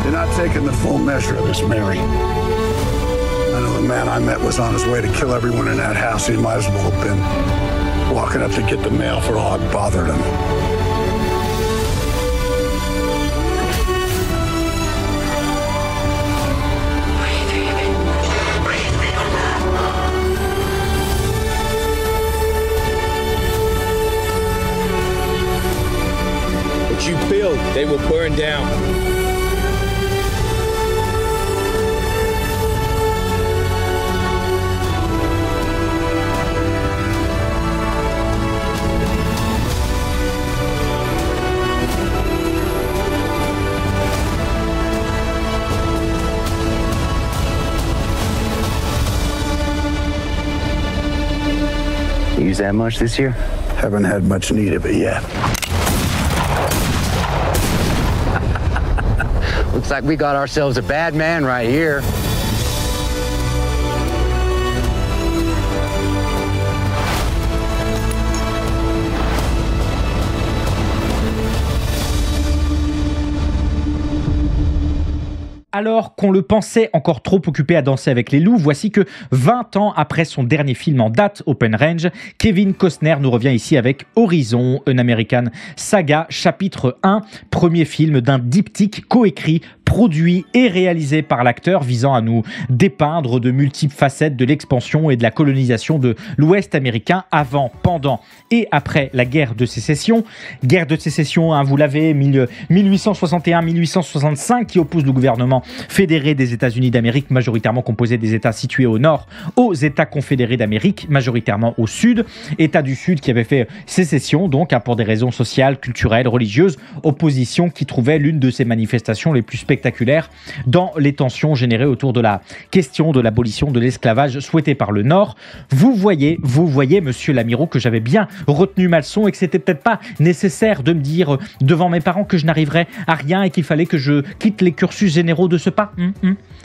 You're not taking the full measure of this, Mary. I know the man I met was on his way to kill everyone in that house. He might as well have been walking up to get the mail for all it bothered him. You build, they will burn down. You use that much this year? Haven't had much need of it yet. Looks like we got ourselves a bad man right here. Alors qu'on le pensait encore trop occupé à danser avec les loups, voici que 20 ans après son dernier film en date, Open Range, Kevin Costner nous revient ici avec Horizon, An American Saga, chapitre 1, premier film d'un diptyque coécrit, produit et réalisé par l'acteur, visant à nous dépeindre de multiples facettes de l'expansion et de la colonisation de l'Ouest américain avant, pendant et après la guerre de sécession. Guerre de sécession, hein, vous l'avez, 1861-1865, qui oppose le gouvernement fédéré des États-Unis d'Amérique, majoritairement composé des États situés au nord, aux États confédérés d'Amérique, majoritairement au sud. États du Sud qui avait fait sécession, donc, hein, pour des raisons sociales, culturelles, religieuses. Opposition qui trouvait l'une de ces manifestations les plus spectaculaires dans les tensions générées autour de la question de l'abolition de l'esclavage souhaitée par le Nord. Vous voyez, monsieur Lamirault, que j'avais bien retenu ma leçon et que c'était peut-être pas nécessaire de me dire devant mes parents que je n'arriverais à rien et qu'il fallait que je quitte les cursus généraux de ce pas.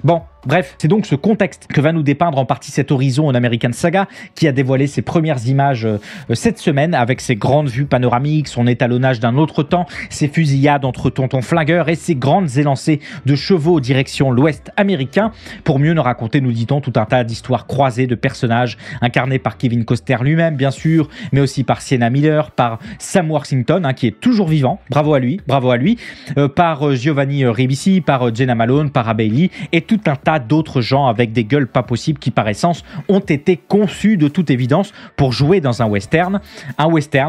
Bon, bref, c'est donc ce contexte que va nous dépeindre en partie cet horizon en American Saga, qui a dévoilé ses premières images cette semaine, avec ses grandes vues panoramiques, son étalonnage d'un autre temps, ses fusillades entre tontons flingueurs et ses grandes élancées de chevaux direction l'Ouest américain, pour mieux nous raconter, nous dit-on, tout un tas d'histoires croisées de personnages incarnés par Kevin Costner lui-même, bien sûr, mais aussi par Sienna Miller, par Sam Worthington, hein, qui est toujours vivant, bravo à lui, par Giovanni Ribisi, par Jenna Malone, par Bailey, et tout un tas d'autres gens avec des gueules pas possibles qui, par essence, ont été conçus de toute évidence pour jouer dans un western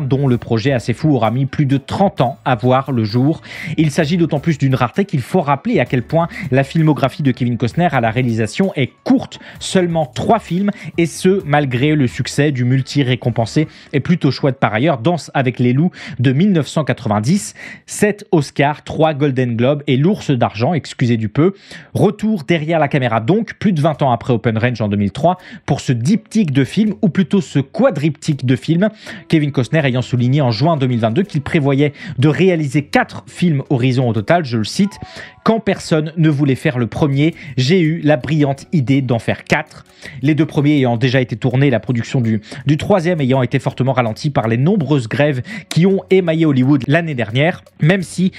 dont le projet assez fou aura mis plus de 30 ans à voir le jour. Il s'agit d'autant plus d'une rareté qu'il faut rappeler à quel point la filmographie de Kevin Costner à la réalisation est courte, seulement 3 films, et ce, malgré le succès du multi-récompensé et plutôt chouette par ailleurs Danse avec les loups de 1990, 7 Oscars, 3 Golden Globes et l'Ours d'argent, excusez du peu. Retour derrière la caméra donc, plus de 20 ans après Open Range en 2003, pour ce diptyque de films, ou plutôt ce quadriptyque de films, Kevin Costner ayant souligné en juin 2022 qu'il prévoyait de réaliser 4 films Horizon au total, je le cite, « Quand personne ne voulait faire le premier, j'ai eu la brillante idée d'en faire 4. Les 2 premiers ayant déjà été tournés, la production du troisième ayant été fortement ralentie par les nombreuses grèves qui ont émaillé Hollywood l'année dernière, même si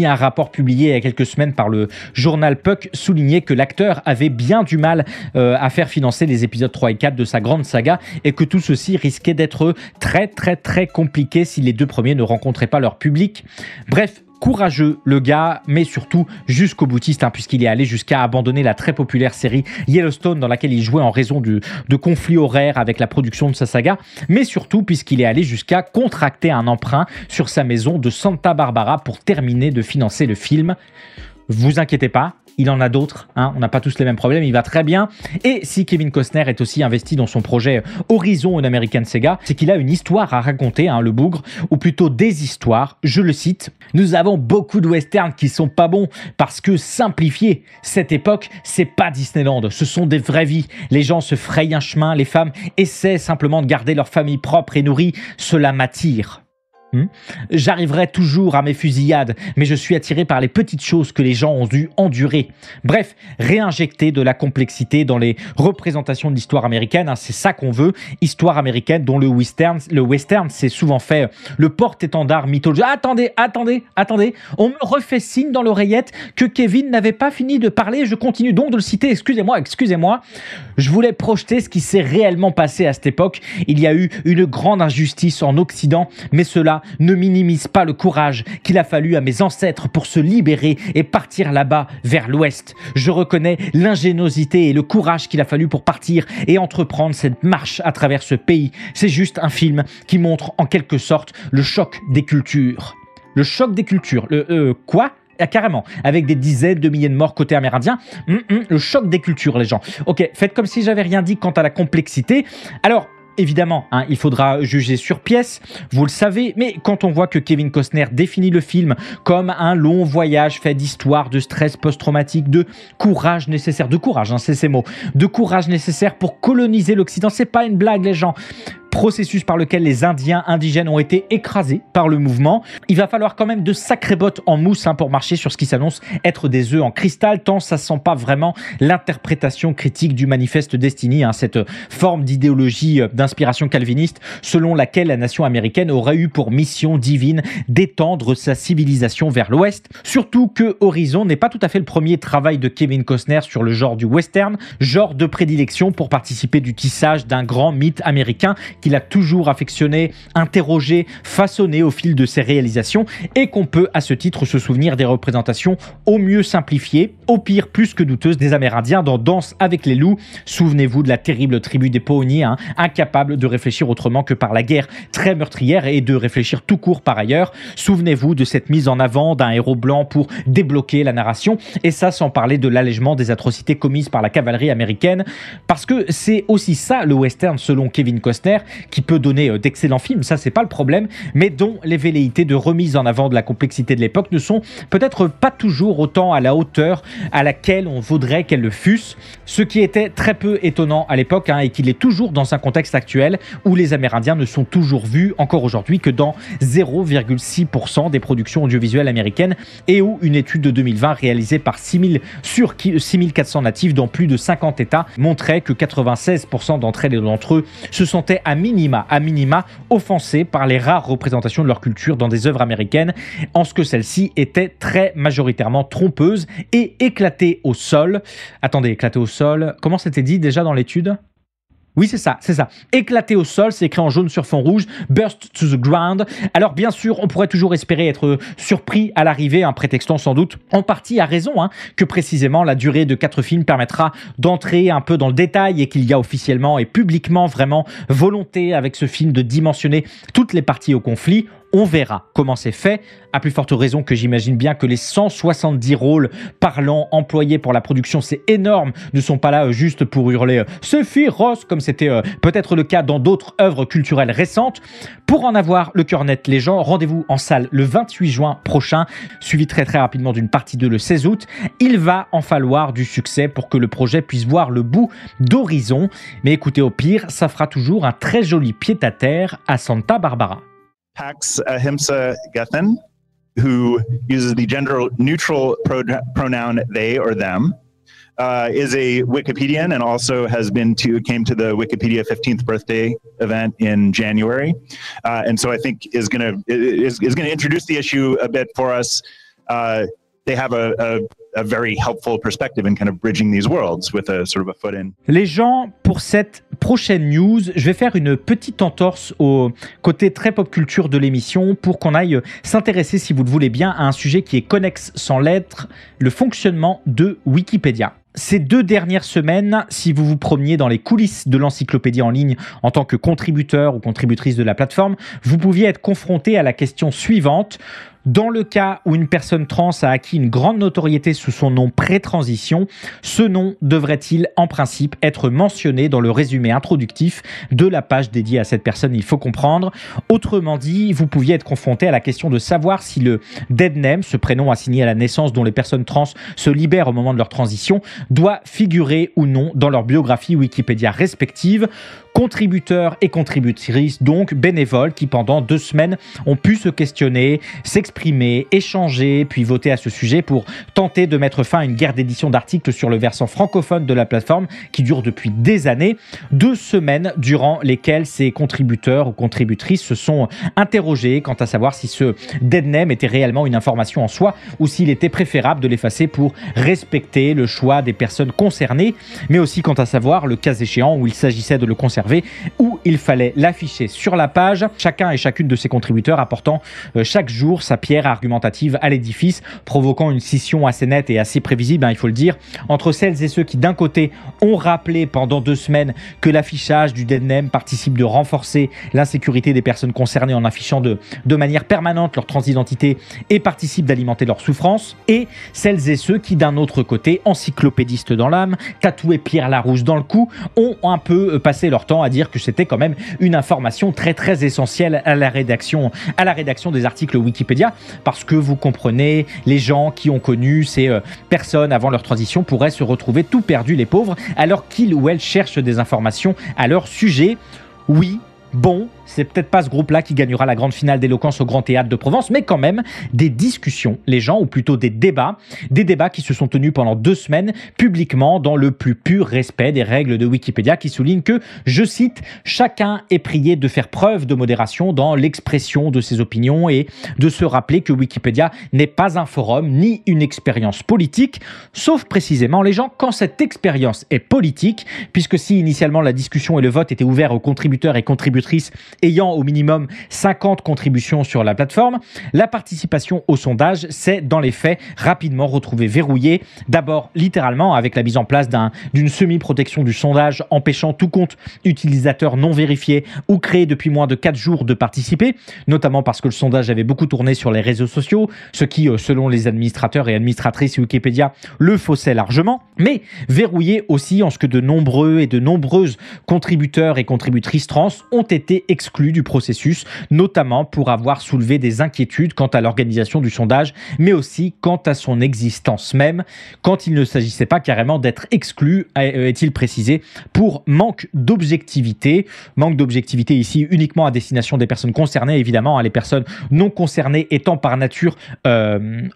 un rapport publié il y a quelques semaines par le journal Puck soulignait que l'acteur avait bien du mal à faire financer les épisodes 3 et 4 de sa grande saga et que tout ceci risquait d'être très très très compliqué si les 2 premiers ne rencontraient pas leur public. Bref, courageux le gars, mais surtout jusqu'au boutiste, hein, puisqu'il est allé jusqu'à abandonner la très populaire série Yellowstone dans laquelle il jouait en raison de conflits horaires avec la production de sa saga, mais surtout puisqu'il est allé jusqu'à contracter un emprunt sur sa maison de Santa Barbara pour terminer de financer le film. Vous inquiétez pas, il en a d'autres, hein, on n'a pas tous les mêmes problèmes, il va très bien. Et si Kevin Costner est aussi investi dans son projet Horizon, une American Saga, c'est qu'il a une histoire à raconter, hein, le bougre, ou plutôt des histoires, je le cite. Nous avons beaucoup de westerns qui sont pas bons parce que simplifier cette époque, c'est pas Disneyland, ce sont des vraies vies. Les gens se frayent un chemin, les femmes essaient simplement de garder leur famille propre et nourrie, cela m'attire. J'arriverai toujours à mes fusillades, mais je suis attiré par les petites choses que les gens ont dû endurer. Bref, réinjecter de la complexité dans les représentations de l'histoire américaine, hein, c'est ça qu'on veut. Histoire américaine dont le western s'est souvent fait le porte-étendard mythologique. Attendez, on me refait signe dans l'oreillette que Kevin n'avait pas fini de parler, je continue donc de le citer, excusez-moi. Je voulais projeter ce qui s'est réellement passé à cette époque. Il y a eu une grande injustice en Occident, mais cela ne minimise pas le courage qu'il a fallu à mes ancêtres pour se libérer et partir là-bas vers l'Ouest. Je reconnais l'ingéniosité et le courage qu'il a fallu pour partir et entreprendre cette marche à travers ce pays. C'est juste un film qui montre en quelque sorte le choc des cultures. Le choc des cultures. Quoi ? Ah, carrément, avec des dizaines de milliers de morts côté amérindien. Le choc des cultures, les gens. Ok, faites comme si j'avais rien dit quant à la complexité. Alors, évidemment, hein, il faudra juger sur pièce, vous le savez, mais quand on voit que Kevin Costner définit le film comme un long voyage fait d'histoire, de stress post-traumatique, de courage nécessaire, de courage, hein, c'est ces mots, de courage nécessaire pour coloniser l'Occident, c'est pas une blague, les gens. Processus par lequel les indigènes ont été écrasés par le mouvement. Il va falloir quand même de sacrées bottes en mousse, hein, pour marcher sur ce qui s'annonce être des œufs en cristal, tant ça sent pas vraiment l'interprétation critique du manifeste Destiny, hein, cette forme d'idéologie d'inspiration calviniste selon laquelle la nation américaine aurait eu pour mission divine d'étendre sa civilisation vers l'Ouest. Surtout que Horizon n'est pas tout à fait le premier travail de Kevin Costner sur le genre du western, genre de prédilection pour participer du tissage d'un grand mythe américain qu'il a toujours affectionné, interrogé, façonné au fil de ses réalisations et qu'on peut à ce titre se souvenir des représentations au mieux simplifiées, au pire plus que douteuses des Amérindiens dans Danse avec les loups. Souvenez-vous de la terrible tribu des Pawnee, incapable de réfléchir autrement que par la guerre très meurtrière et de réfléchir tout court par ailleurs. Souvenez-vous de cette mise en avant d'un héros blanc pour débloquer la narration, et ça sans parler de l'allègement des atrocités commises par la cavalerie américaine, parce que c'est aussi ça le western selon Kevin Costner, qui peut donner d'excellents films, ça c'est pas le problème, mais dont les velléités de remise en avant de la complexité de l'époque ne sont peut-être pas toujours autant à la hauteur à laquelle on voudrait qu'elles le fussent, ce qui était très peu étonnant à l'époque et qu'il est toujours dans un contexte actuel où les Amérindiens ne sont toujours vus encore aujourd'hui que dans 0,6% des productions audiovisuelles américaines, et où une étude de 2020 réalisée par 6400 natifs dans plus de 50 États montrait que 96% d'entre elles et d'entre eux se sentaient à minima offensés par les rares représentations de leur culture dans des œuvres américaines, en ce que celles-ci étaient très majoritairement trompeuses et éclatées au sol. Attendez, éclatées au sol, comment c'était dit déjà dans l'étude ? Oui, c'est ça. Éclaté au sol, c'est écrit en jaune sur fond rouge, burst to the ground. Alors bien sûr, on pourrait toujours espérer être surpris à l'arrivée, prétextant sans doute en partie à raison, que précisément la durée de 4 films permettra d'entrer un peu dans le détail et qu'il y a officiellement et publiquement vraiment volonté avec ce film de dimensionner toutes les parties au conflit. On verra comment c'est fait, à plus forte raison que j'imagine bien que les 170 rôles parlants employés pour la production, c'est énorme, ne sont pas là juste pour hurler « C'est féroce » comme c'était peut-être le cas dans d'autres œuvres culturelles récentes. Pour en avoir le cœur net, les gens, rendez-vous en salle le 28 juin prochain, suivi très rapidement d'une partie 2 le 16 août. Il va en falloir du succès pour que le projet puisse voir le bout d'horizon. Mais écoutez, au pire, ça fera toujours un très joli pied-à-terre à Santa Barbara. Pax Ahimsa Gethin, who uses the gender-neutral pronoun they or them, is a Wikipedian and also came to the Wikipedia 15th birthday event in January, and so I think is going to introduce the issue a bit for us. They have a very helpful perspective in kind of bridging these worlds with a sort of a foot in. Les gens, pour cette prochaine news, je vais faire une petite entorse au côté très pop culture de l'émission pour qu'on aille s'intéresser, si vous le voulez bien, à un sujet qui est connexe sans l'être, le fonctionnement de Wikipédia. Ces 2 dernières semaines, si vous vous promeniez dans les coulisses de l'encyclopédie en ligne en tant que contributeur ou contributrice de la plateforme, vous pouviez être confronté à la question suivante. Dans le cas où une personne trans a acquis une grande notoriété sous son nom pré-transition, ce nom devrait-il en principe être mentionné dans le résumé introductif de la page dédiée à cette personne? Il faut comprendre. Autrement dit, vous pouviez être confronté à la question de savoir si le dead name, ce prénom assigné à la naissance dont les personnes trans se libèrent au moment de leur transition, doit figurer ou non dans leur biographie Wikipédia respective. Contributeurs et contributrices, donc bénévoles, qui pendant 2 semaines ont pu se questionner, s'exprimer, échanger, puis voter à ce sujet pour tenter de mettre fin à une guerre d'édition d'articles sur le versant francophone de la plateforme qui dure depuis des années. 2 semaines durant lesquelles ces contributeurs ou contributrices se sont interrogés quant à savoir si ce dead name était réellement une information en soi ou s'il était préférable de l'effacer pour respecter le choix des personnes concernées, mais aussi quant à savoir, le cas échéant, où il s'agissait de le conserver, où il fallait l'afficher sur la page, chacun et chacune de ces contributeurs apportant chaque jour sa pierre argumentative à l'édifice, provoquant une scission assez nette et assez prévisible, il faut le dire, entre celles et ceux qui d'un côté ont rappelé pendant 2 semaines que l'affichage du dead name participe de renforcer l'insécurité des personnes concernées en affichant de manière permanente leur transidentité et participe d'alimenter leur souffrance, et celles et ceux qui d'un autre côté, encyclopédistes dans l'âme, tatoués Pierre Larousse dans le cou, ont un peu passé leur temps à dire que c'était quand même une information très essentielle à la rédaction des articles Wikipédia, parce que vous comprenez, les gens qui ont connu ces personnes avant leur transition pourraient se retrouver tout perdus, les pauvres, alors qu'ils ou elles cherchent des informations à leur sujet. Oui, bon, c'est peut-être pas ce groupe-là qui gagnera la grande finale d'éloquence au Grand Théâtre de Provence, mais quand même des discussions, les gens, ou plutôt des débats qui se sont tenus pendant 2 semaines publiquement dans le plus pur respect des règles de Wikipédia, qui soulignent que, je cite, « Chacun est prié de faire preuve de modération dans l'expression de ses opinions et de se rappeler que Wikipédia n'est pas un forum ni une expérience politique, sauf précisément les gens quand cette expérience est politique, puisque si initialement la discussion et le vote étaient ouverts aux contributeurs et contributrices ayant au minimum 50 contributions sur la plateforme, la participation au sondage s'est dans les faits rapidement retrouvée verrouillée, d'abord littéralement avec la mise en place d'une semi-protection du sondage empêchant tout compte utilisateur non vérifié ou créé depuis moins de 4 jours de participer, notamment parce que le sondage avait beaucoup tourné sur les réseaux sociaux, ce qui, selon les administrateurs et administratrices Wikipédia, le faussait largement, mais verrouillé aussi en ce que de nombreux et de nombreuses contributeurs et contributrices trans ont été exclus du processus, notamment pour avoir soulevé des inquiétudes quant à l'organisation du sondage, mais aussi quant à son existence même, quand il ne s'agissait pas carrément d'être exclu, est-il précisé, pour manque d'objectivité ici uniquement à destination des personnes concernées, évidemment, les personnes non concernées étant par nature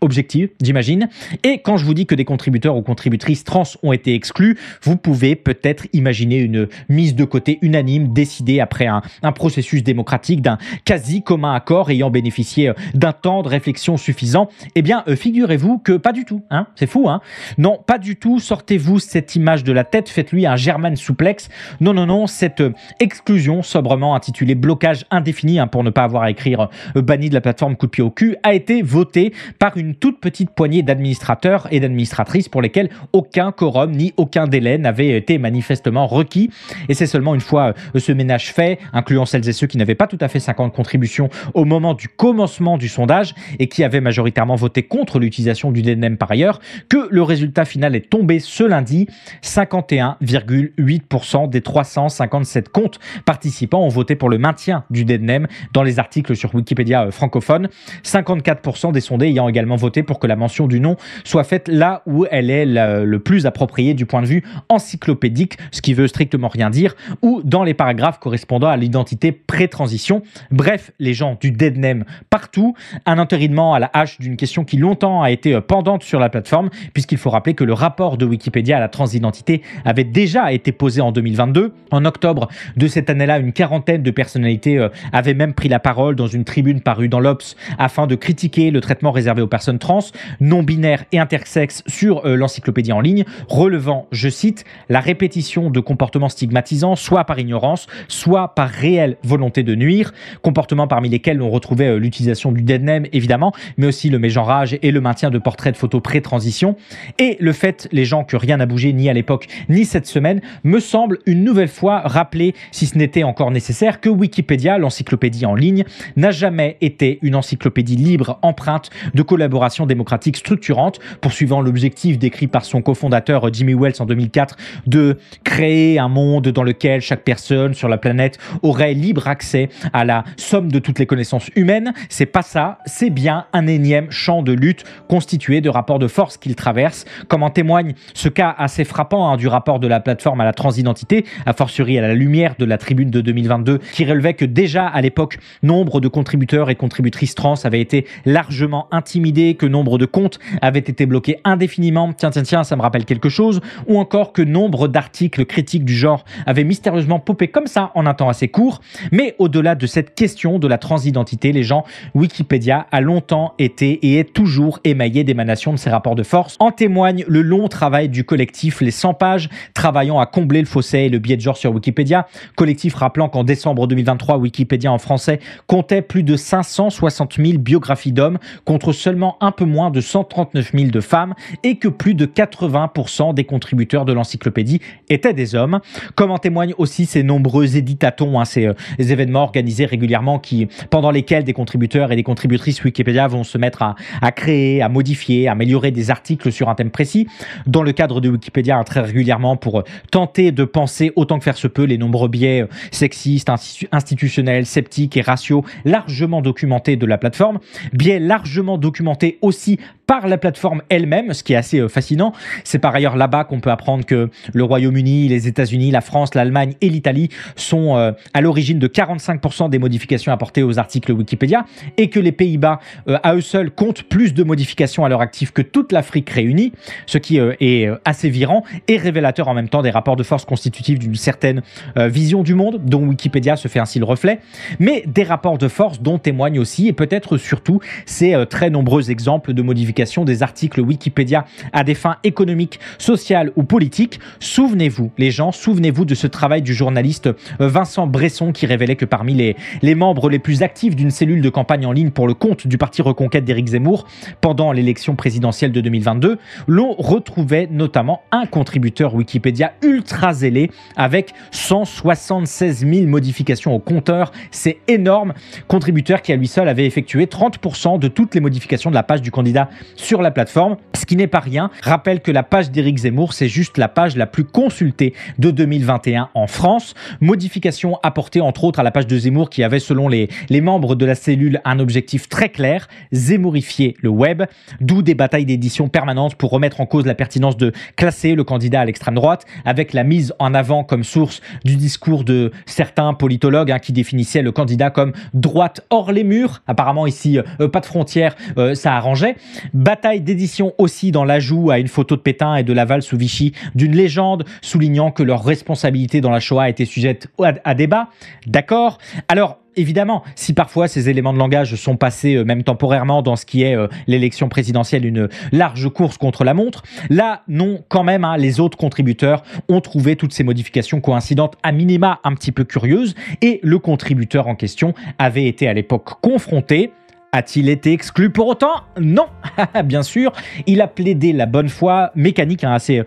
objectives, j'imagine. Et quand je vous dis que des contributeurs ou contributrices trans ont été exclus, vous pouvez peut-être imaginer une mise de côté unanime décidée après un processus démocratique, d'un quasi commun accord ayant bénéficié d'un temps de réflexion suffisant. Eh bien, figurez-vous que pas du tout, hein, c'est fou, hein. Non, pas du tout, sortez-vous cette image de la tête, faites-lui un German suplex. Non, cette exclusion, sobrement intitulée blocage indéfini, hein, pour ne pas avoir à écrire banni de la plateforme coup de pied au cul, a été votée par une toute petite poignée d'administrateurs et d'administratrices pour lesquels aucun quorum ni aucun délai n'avait été manifestement requis. Et c'est seulement une fois ce ménage fait, incluant celles et ceux qui n'avaient pas tout à fait 50 contributions au moment du commencement du sondage et qui avaient majoritairement voté contre l'utilisation du deadname par ailleurs, que le résultat final est tombé ce lundi. 51,8% des 357 comptes participants ont voté pour le maintien du deadname dans les articles sur Wikipédia francophone. 54% des sondés ayant également voté pour que la mention du nom soit faite là où elle est le plus appropriée du point de vue encyclopédique, ce qui veut strictement rien dire, ou dans les paragraphes correspondant à l'identité pré-transition. Bref, les gens du deadname partout, un entérinement à la hache d'une question qui longtemps a été pendante sur la plateforme, puisqu'il faut rappeler que le rapport de Wikipédia à la transidentité avait déjà été posé en 2022. En octobre de cette année-là, une quarantaine de personnalités avaient même pris la parole dans une tribune parue dans l'Obs afin de critiquer le traitement réservé aux personnes trans, non-binaires et intersexes sur l'encyclopédie en ligne, relevant, je cite, la répétition de comportements stigmatisants, soit par ignorance, soit par réelle volonté de nuire, comportements parmi lesquels on retrouvait l'utilisation du deadname, évidemment, mais aussi le mégenrage et le maintien de portraits de photos pré-transition. Et le fait, les gens, que rien n'a bougé ni à l'époque ni cette semaine, me semble une nouvelle fois rappeler, si ce n'était encore nécessaire, que Wikipédia, l'encyclopédie en ligne, n'a jamais été une encyclopédie libre, empreinte de collaboration démocratique structurante, poursuivant l'objectif décrit par son cofondateur Jimmy Wales en 2004 de créer un monde dans lequel chaque personne sur la planète aurait libre accès à la somme de toutes les connaissances humaines. C'est pas ça, c'est bien un énième champ de lutte constitué de rapports de force qu'il traverse, comme en témoigne ce cas assez frappant du rapport de la plateforme à la transidentité, a fortiori à la lumière de la tribune de 2022, qui relevait que déjà à l'époque, nombre de contributeurs et contributrices trans avaient été largement intimidés, que nombre de comptes avaient été bloqués indéfiniment, tiens, ça me rappelle quelque chose, ou encore que nombre d'articles critiques du genre avaient mystérieusement popé comme ça en un temps assez court. Mais au-delà de cette question de la transidentité, les gens, Wikipédia a longtemps été et est toujours émaillé d'émanations de ces rapports de force. En témoigne le long travail du collectif Les 100 pages, travaillant à combler le fossé et le biais de genre sur Wikipédia. Collectif rappelant qu'en décembre 2023, Wikipédia en français comptait plus de 560 000 biographies d'hommes contre seulement un peu moins de 139 000 de femmes et que plus de 80% des contributeurs de l'encyclopédie étaient des hommes. Comme en témoignent aussi ces nombreux éditatons, ces événements organisés régulièrement pendant lesquels des contributeurs et des contributrices Wikipédia vont se mettre à créer, à modifier, à améliorer des articles sur un thème précis. Dans le cadre de Wikipédia, très régulièrement pour tenter de penser autant que faire se peut les nombreux biais sexistes, institutionnels, sceptiques et raciaux largement documentés de la plateforme. Biais largement documentés aussi par la plateforme elle-même, ce qui est assez fascinant. C'est par ailleurs là-bas qu'on peut apprendre que le Royaume-Uni, les États-Unis, la France, l'Allemagne et l'Italie sont à l'origine de 45% des modifications apportées aux articles Wikipédia et que les Pays-Bas, à eux seuls, comptent plus de modifications à leur actif que toute l'Afrique réunie, ce qui est assez virant et révélateur en même temps des rapports de force constitutifs d'une certaine vision du monde, dont Wikipédia se fait ainsi le reflet, mais des rapports de force dont témoignent aussi et peut-être surtout ces très nombreux exemples de modification des articles Wikipédia à des fins économiques, sociales ou politiques. Souvenez-vous, les gens, souvenez-vous de ce travail du journaliste Vincent Bresson qui révélait que parmi les membres les plus actifs d'une cellule de campagne en ligne pour le compte du parti Reconquête d'Éric Zemmour pendant l'élection présidentielle de 2022, l'on retrouvait notamment un contributeur Wikipédia ultra zélé avec 176 000 modifications au compteur. C'est énorme. Contributeur qui à lui seul avait effectué 30% de toutes les modifications de la page du candidat sur la plateforme, ce qui n'est pas rien. Rappelle que la page d'Éric Zemmour, c'est juste la page la plus consultée de 2021 en France. Modifications apportées entre autres à la page de Zemmour qui avait selon les membres de la cellule un objectif très clair, zemmourifier le web, d'où des batailles d'édition permanentes pour remettre en cause la pertinence de classer le candidat à l'extrême droite, avec la mise en avant comme source du discours de certains politologues qui définissaient le candidat comme droite hors les murs. Apparemment ici, pas de frontières, ça arrangeait. Bataille d'édition aussi dans l'ajout à une photo de Pétain et de Laval sous Vichy d'une légende soulignant que leur responsabilité dans la Shoah était sujette à débat. D'accord. Alors, évidemment, si parfois ces éléments de langage sont passés même temporairement dans ce qui est l'élection présidentielle, une large course contre la montre, là, non, quand même, les autres contributeurs ont trouvé toutes ces modifications coïncidentes à minima un petit peu curieuses et le contributeur en question avait été à l'époque confronté. A-t-il été exclu pour autant? Non, bien sûr. Il a plaidé la bonne foi, mécanique assez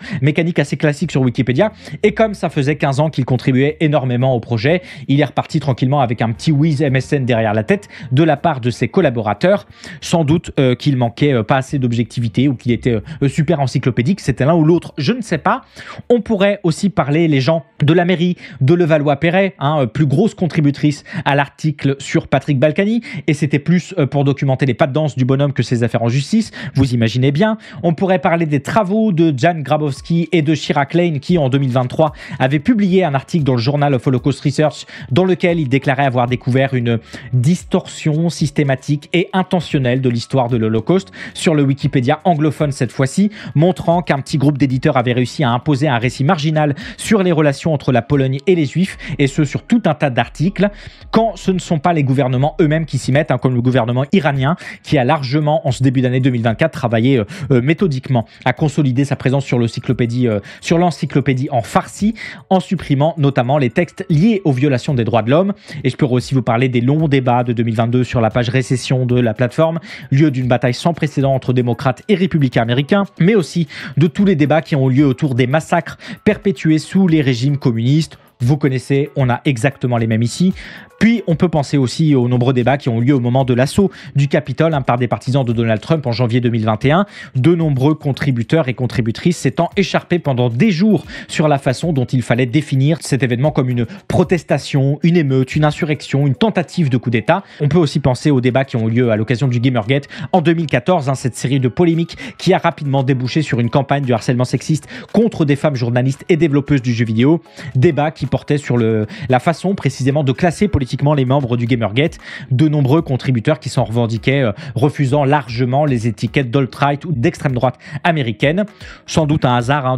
classique sur Wikipédia. Et comme ça faisait 15 ans qu'il contribuait énormément au projet, il est reparti tranquillement avec un petit whiz MSN derrière la tête de la part de ses collaborateurs. Sans doute qu'il manquait pas assez d'objectivité ou qu'il était super encyclopédique. C'était l'un ou l'autre, je ne sais pas. On pourrait aussi parler les gens de la mairie de Levallois-Perret, plus grosse contributrice à l'article sur Patrick Balkany. Et c'était plus pour documenter les pas de danse du bonhomme que ses affaires en justice, vous imaginez bien. On pourrait parler des travaux de Jan Grabowski et de Chirac Lane qui, en 2023, avaient publié un article dans le Journal of Holocaust Research dans lequel ils déclaraient avoir découvert une distorsion systématique et intentionnelle de l'histoire de l'Holocauste sur le Wikipédia anglophone cette fois-ci, montrant qu'un petit groupe d'éditeurs avait réussi à imposer un récit marginal sur les relations entre la Pologne et les Juifs, et ce sur tout un tas d'articles, quand ce ne sont pas les gouvernements eux-mêmes qui s'y mettent, comme le gouvernement iranien qui a largement, en ce début d'année 2024, travaillé méthodiquement à consolider sa présence sur l'encyclopédie en farsi, en supprimant notamment les textes liés aux violations des droits de l'homme. Et je peux aussi vous parler des longs débats de 2022 sur la page récession de la plateforme, lieu d'une bataille sans précédent entre démocrates et républicains américains, mais aussi de tous les débats qui ont lieu autour des massacres perpétués sous les régimes communistes. Vous connaissez, on a exactement les mêmes ici. Puis, on peut penser aussi aux nombreux débats qui ont eu lieu au moment de l'assaut du Capitole par des partisans de Donald Trump en janvier 2021. De nombreux contributeurs et contributrices s'étant écharpés pendant des jours sur la façon dont il fallait définir cet événement comme une protestation, une émeute, une insurrection, une tentative de coup d'État. On peut aussi penser aux débats qui ont eu lieu à l'occasion du Gamergate en 2014, cette série de polémiques qui a rapidement débouché sur une campagne de harcèlement sexiste contre des femmes journalistes et développeuses du jeu vidéo. Débat qui portait sur la façon précisément de classer politiquement les membres du Gamergate, de nombreux contributeurs qui s'en revendiquaient, refusant largement les étiquettes d'alt-right ou d'extrême droite américaine. Sans doute un hasard,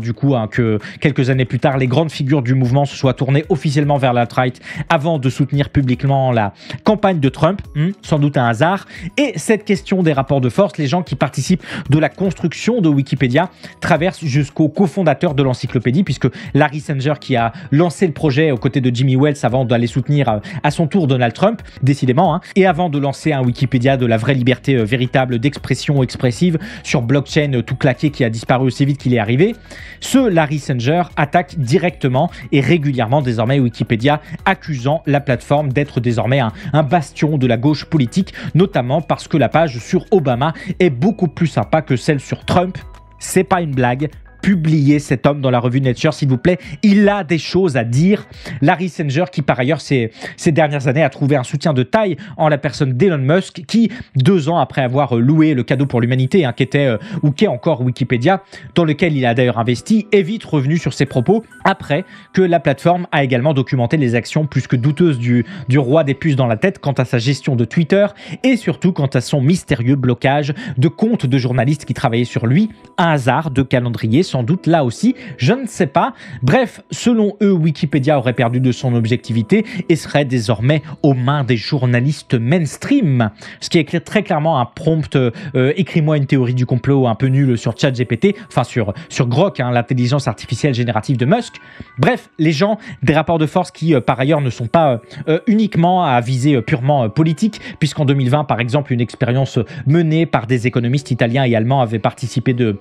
que quelques années plus tard, les grandes figures du mouvement se soient tournées officiellement vers l'alt-right avant de soutenir publiquement la campagne de Trump. Sans doute un hasard. Et cette question des rapports de force, les gens qui participent de la construction de Wikipédia traversent jusqu'au cofondateur de l'encyclopédie, puisque Larry Sanger, qui a lancé le projet aux côtés de Jimmy Wales avant d'aller soutenir à son tour Donald Trump, décidément, et avant de lancer un Wikipédia de la vraie liberté véritable d'expression expressive sur blockchain tout claqué qui a disparu aussi vite qu'il est arrivé, ce Larry Sanger attaque directement et régulièrement désormais Wikipédia, accusant la plateforme d'être désormais un bastion de la gauche politique, notamment parce que la page sur Obama est beaucoup plus sympa que celle sur Trump. C'est pas une blague. publier cet homme dans la revue Nature, s'il vous plaît. Il a des choses à dire. Larry Sanger, qui par ailleurs ces dernières années a trouvé un soutien de taille en la personne d'Elon Musk, qui 2 ans après avoir loué le cadeau pour l'humanité, qui était ou qui est encore Wikipédia, dans lequel il a d'ailleurs investi, est vite revenu sur ses propos après que la plateforme a également documenté les actions plus que douteuses du roi des puces dans la tête quant à sa gestion de Twitter et surtout quant à son mystérieux blocage de comptes de journalistes qui travaillaient sur lui. Un hasard de calendrier, sans doute là aussi, je ne sais pas. Bref, selon eux, Wikipédia aurait perdu de son objectivité et serait désormais aux mains des journalistes mainstream. Ce qui est très clairement un prompt écris-moi une théorie du complot un peu nulle sur ChatGPT, enfin sur Grok, l'intelligence artificielle générative de Musk. Bref, les gens des rapports de force qui par ailleurs ne sont pas uniquement à visée purement politique, puisqu'en 2020 par exemple une expérience menée par des économistes italiens et allemands avait participé de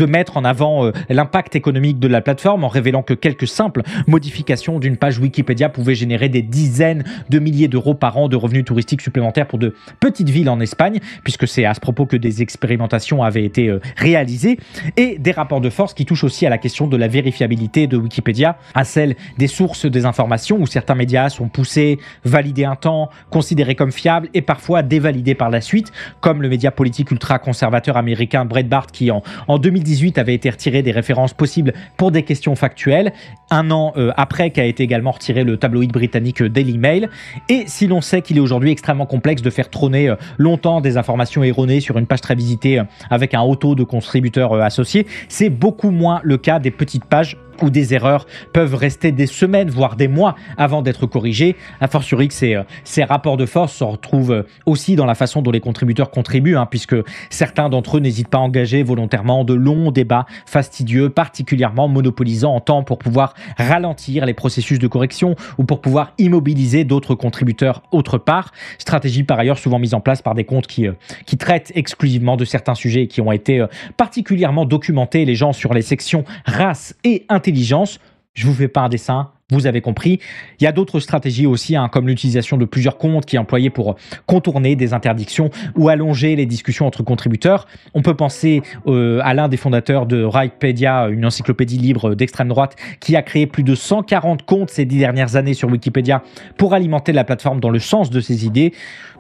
mettre en avant l'impact économique de la plateforme en révélant que quelques simples modifications d'une page Wikipédia pouvaient générer des dizaines de milliers d'euros par an de revenus touristiques supplémentaires pour de petites villes en Espagne, puisque c'est à ce propos que des expérimentations avaient été réalisées, et des rapports de force qui touchent aussi à la question de la vérifiabilité de Wikipédia, à celle des sources des informations où certains médias sont poussés, validés un temps, considérés comme fiables et parfois dévalidés par la suite, comme le média politique ultra-conservateur américain Breitbart qui en 2018 avait été retiré des références possibles pour des questions factuelles, un an après qu'a été également retiré le tabloïd britannique Daily Mail. Et si l'on sait qu'il est aujourd'hui extrêmement complexe de faire trôner longtemps des informations erronées sur une page très visitée avec un haut taux de contributeurs associés, c'est beaucoup moins le cas des petites pages où des erreurs peuvent rester des semaines, voire des mois avant d'être corrigées. A fortiori que ces rapports de force se retrouvent aussi dans la façon dont les contributeurs contribuent, puisque certains d'entre eux n'hésitent pas à engager volontairement de longs débats fastidieux, particulièrement monopolisant en temps pour pouvoir ralentir les processus de correction ou pour pouvoir immobiliser d'autres contributeurs autre part. Stratégie par ailleurs souvent mise en place par des comptes qui traitent exclusivement de certains sujets et qui ont été particulièrement documentés, les gens sur les sections race et intelligence. Je vous fais pas un dessin, vous avez compris. Il y a d'autres stratégies aussi, comme l'utilisation de plusieurs comptes qui est employée pour contourner des interdictions ou allonger les discussions entre contributeurs. On peut penser à l'un des fondateurs de Wikipedia, une encyclopédie libre d'extrême droite, qui a créé plus de 140 comptes ces 10 dernières années sur Wikipédia pour alimenter la plateforme dans le sens de ses idées.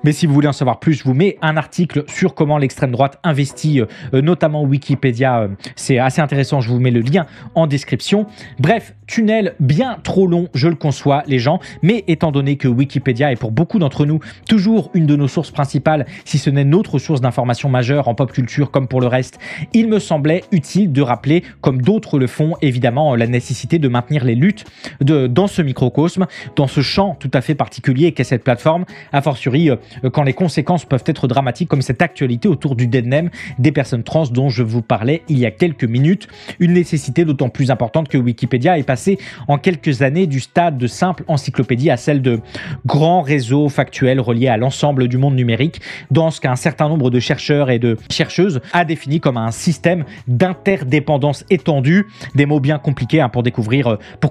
Mais si vous voulez en savoir plus, je vous mets un article sur comment l'extrême droite investit, notamment Wikipédia. C'est assez intéressant, je vous mets le lien en description. Bref, tunnel bien trop long, je le conçois les gens, mais étant donné que Wikipédia est pour beaucoup d'entre nous toujours une de nos sources principales, si ce n'est notre source d'information majeure en pop culture comme pour le reste, il me semblait utile de rappeler, comme d'autres le font évidemment, la nécessité de maintenir les luttes dans ce microcosme, dans ce champ tout à fait particulier qu'est cette plateforme, a fortiori quand les conséquences peuvent être dramatiques, comme cette actualité autour du dead name des personnes trans dont je vous parlais il y a quelques minutes. Une nécessité d'autant plus importante que Wikipédia est passé en quelques années du stade de simple encyclopédie à celle de grands réseaux factuels reliés à l'ensemble du monde numérique, dans ce qu'un certain nombre de chercheurs et de chercheuses a défini comme un système d'interdépendance étendue, des mots bien compliqués pour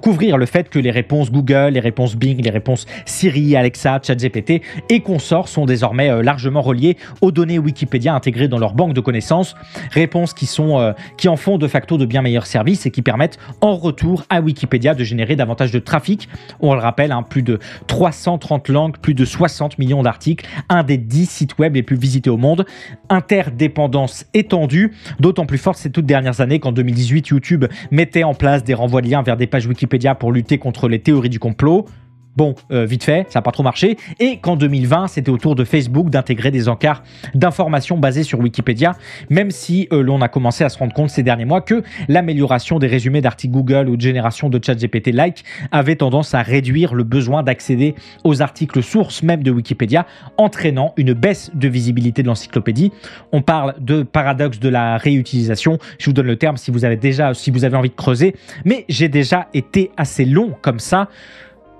couvrir le fait que les réponses Google, les réponses Bing, les réponses Siri, Alexa, ChatGPT et consorts sont désormais largement reliés aux données Wikipédia intégrées dans leur banque de connaissances, réponses qui en font de facto de bien meilleurs services et qui permettent en retour à Wikipédia de générer davantage de trafic. On le rappelle, plus de 330 langues, plus de 60 millions d'articles, un des 10 sites web les plus visités au monde. Interdépendance étendue, d'autant plus forte ces toutes dernières années qu'en 2018, YouTube mettait en place des renvois de liens vers des pages Wikipédia pour lutter contre les théories du complot. Bon, vite fait, ça n'a pas trop marché. Et qu'en 2020, c'était au tour de Facebook d'intégrer des encarts d'informations basées sur Wikipédia, même si l'on a commencé à se rendre compte ces derniers mois que l'amélioration des résumés d'articles Google ou de génération de ChatGPT-like avait tendance à réduire le besoin d'accéder aux articles sources même de Wikipédia, entraînant une baisse de visibilité de l'encyclopédie. On parle de paradoxe de la réutilisation. Je vous donne le terme si vous avez envie de creuser, mais j'ai déjà été assez long comme ça.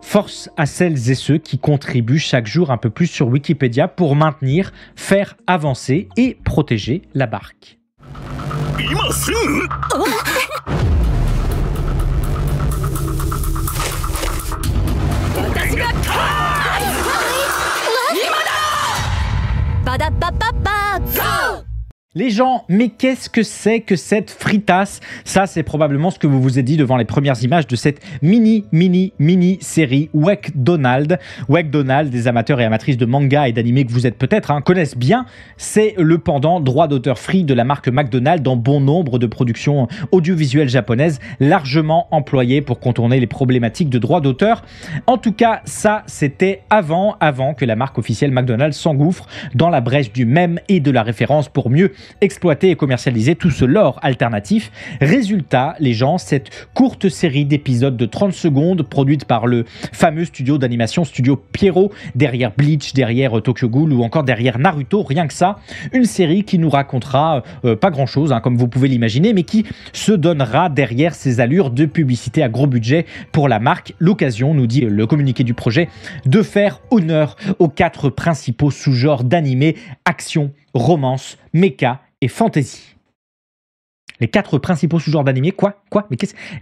Force à celles et ceux qui contribuent chaque jour un peu plus sur Wikipédia pour maintenir, faire avancer et protéger la barque. Les gens, mais qu'est-ce que c'est que cette fritasse? Ça, c'est probablement ce que vous vous êtes dit devant les premières images de cette mini série Wekdonald. Wekdonald, des amateurs et amatrices de manga et d'anime que vous êtes peut-être, connaissent bien. C'est le pendant droit d'auteur free de la marque McDonald's dans bon nombre de productions audiovisuelles japonaises, largement employées pour contourner les problématiques de droit d'auteur. En tout cas, ça, c'était avant que la marque officielle McDonald's s'engouffre dans la brèche du mème et de la référence pour mieux exploiter et commercialiser tout ce lore alternatif. Résultat, les gens, cette courte série d'épisodes de 30 secondes produite par le fameux studio d'animation Studio Pierrot, derrière Bleach, derrière Tokyo Ghoul ou encore derrière Naruto, rien que ça, une série qui nous racontera pas grand chose, comme vous pouvez l'imaginer, mais qui se donnera derrière ses allures de publicité à gros budget pour la marque. L'occasion, nous dit le communiqué du projet, de faire honneur aux 4 principaux sous-genres d'animé: action, romance, mecha et fantasy. Les 4 principaux sous-genres d'animé, quoi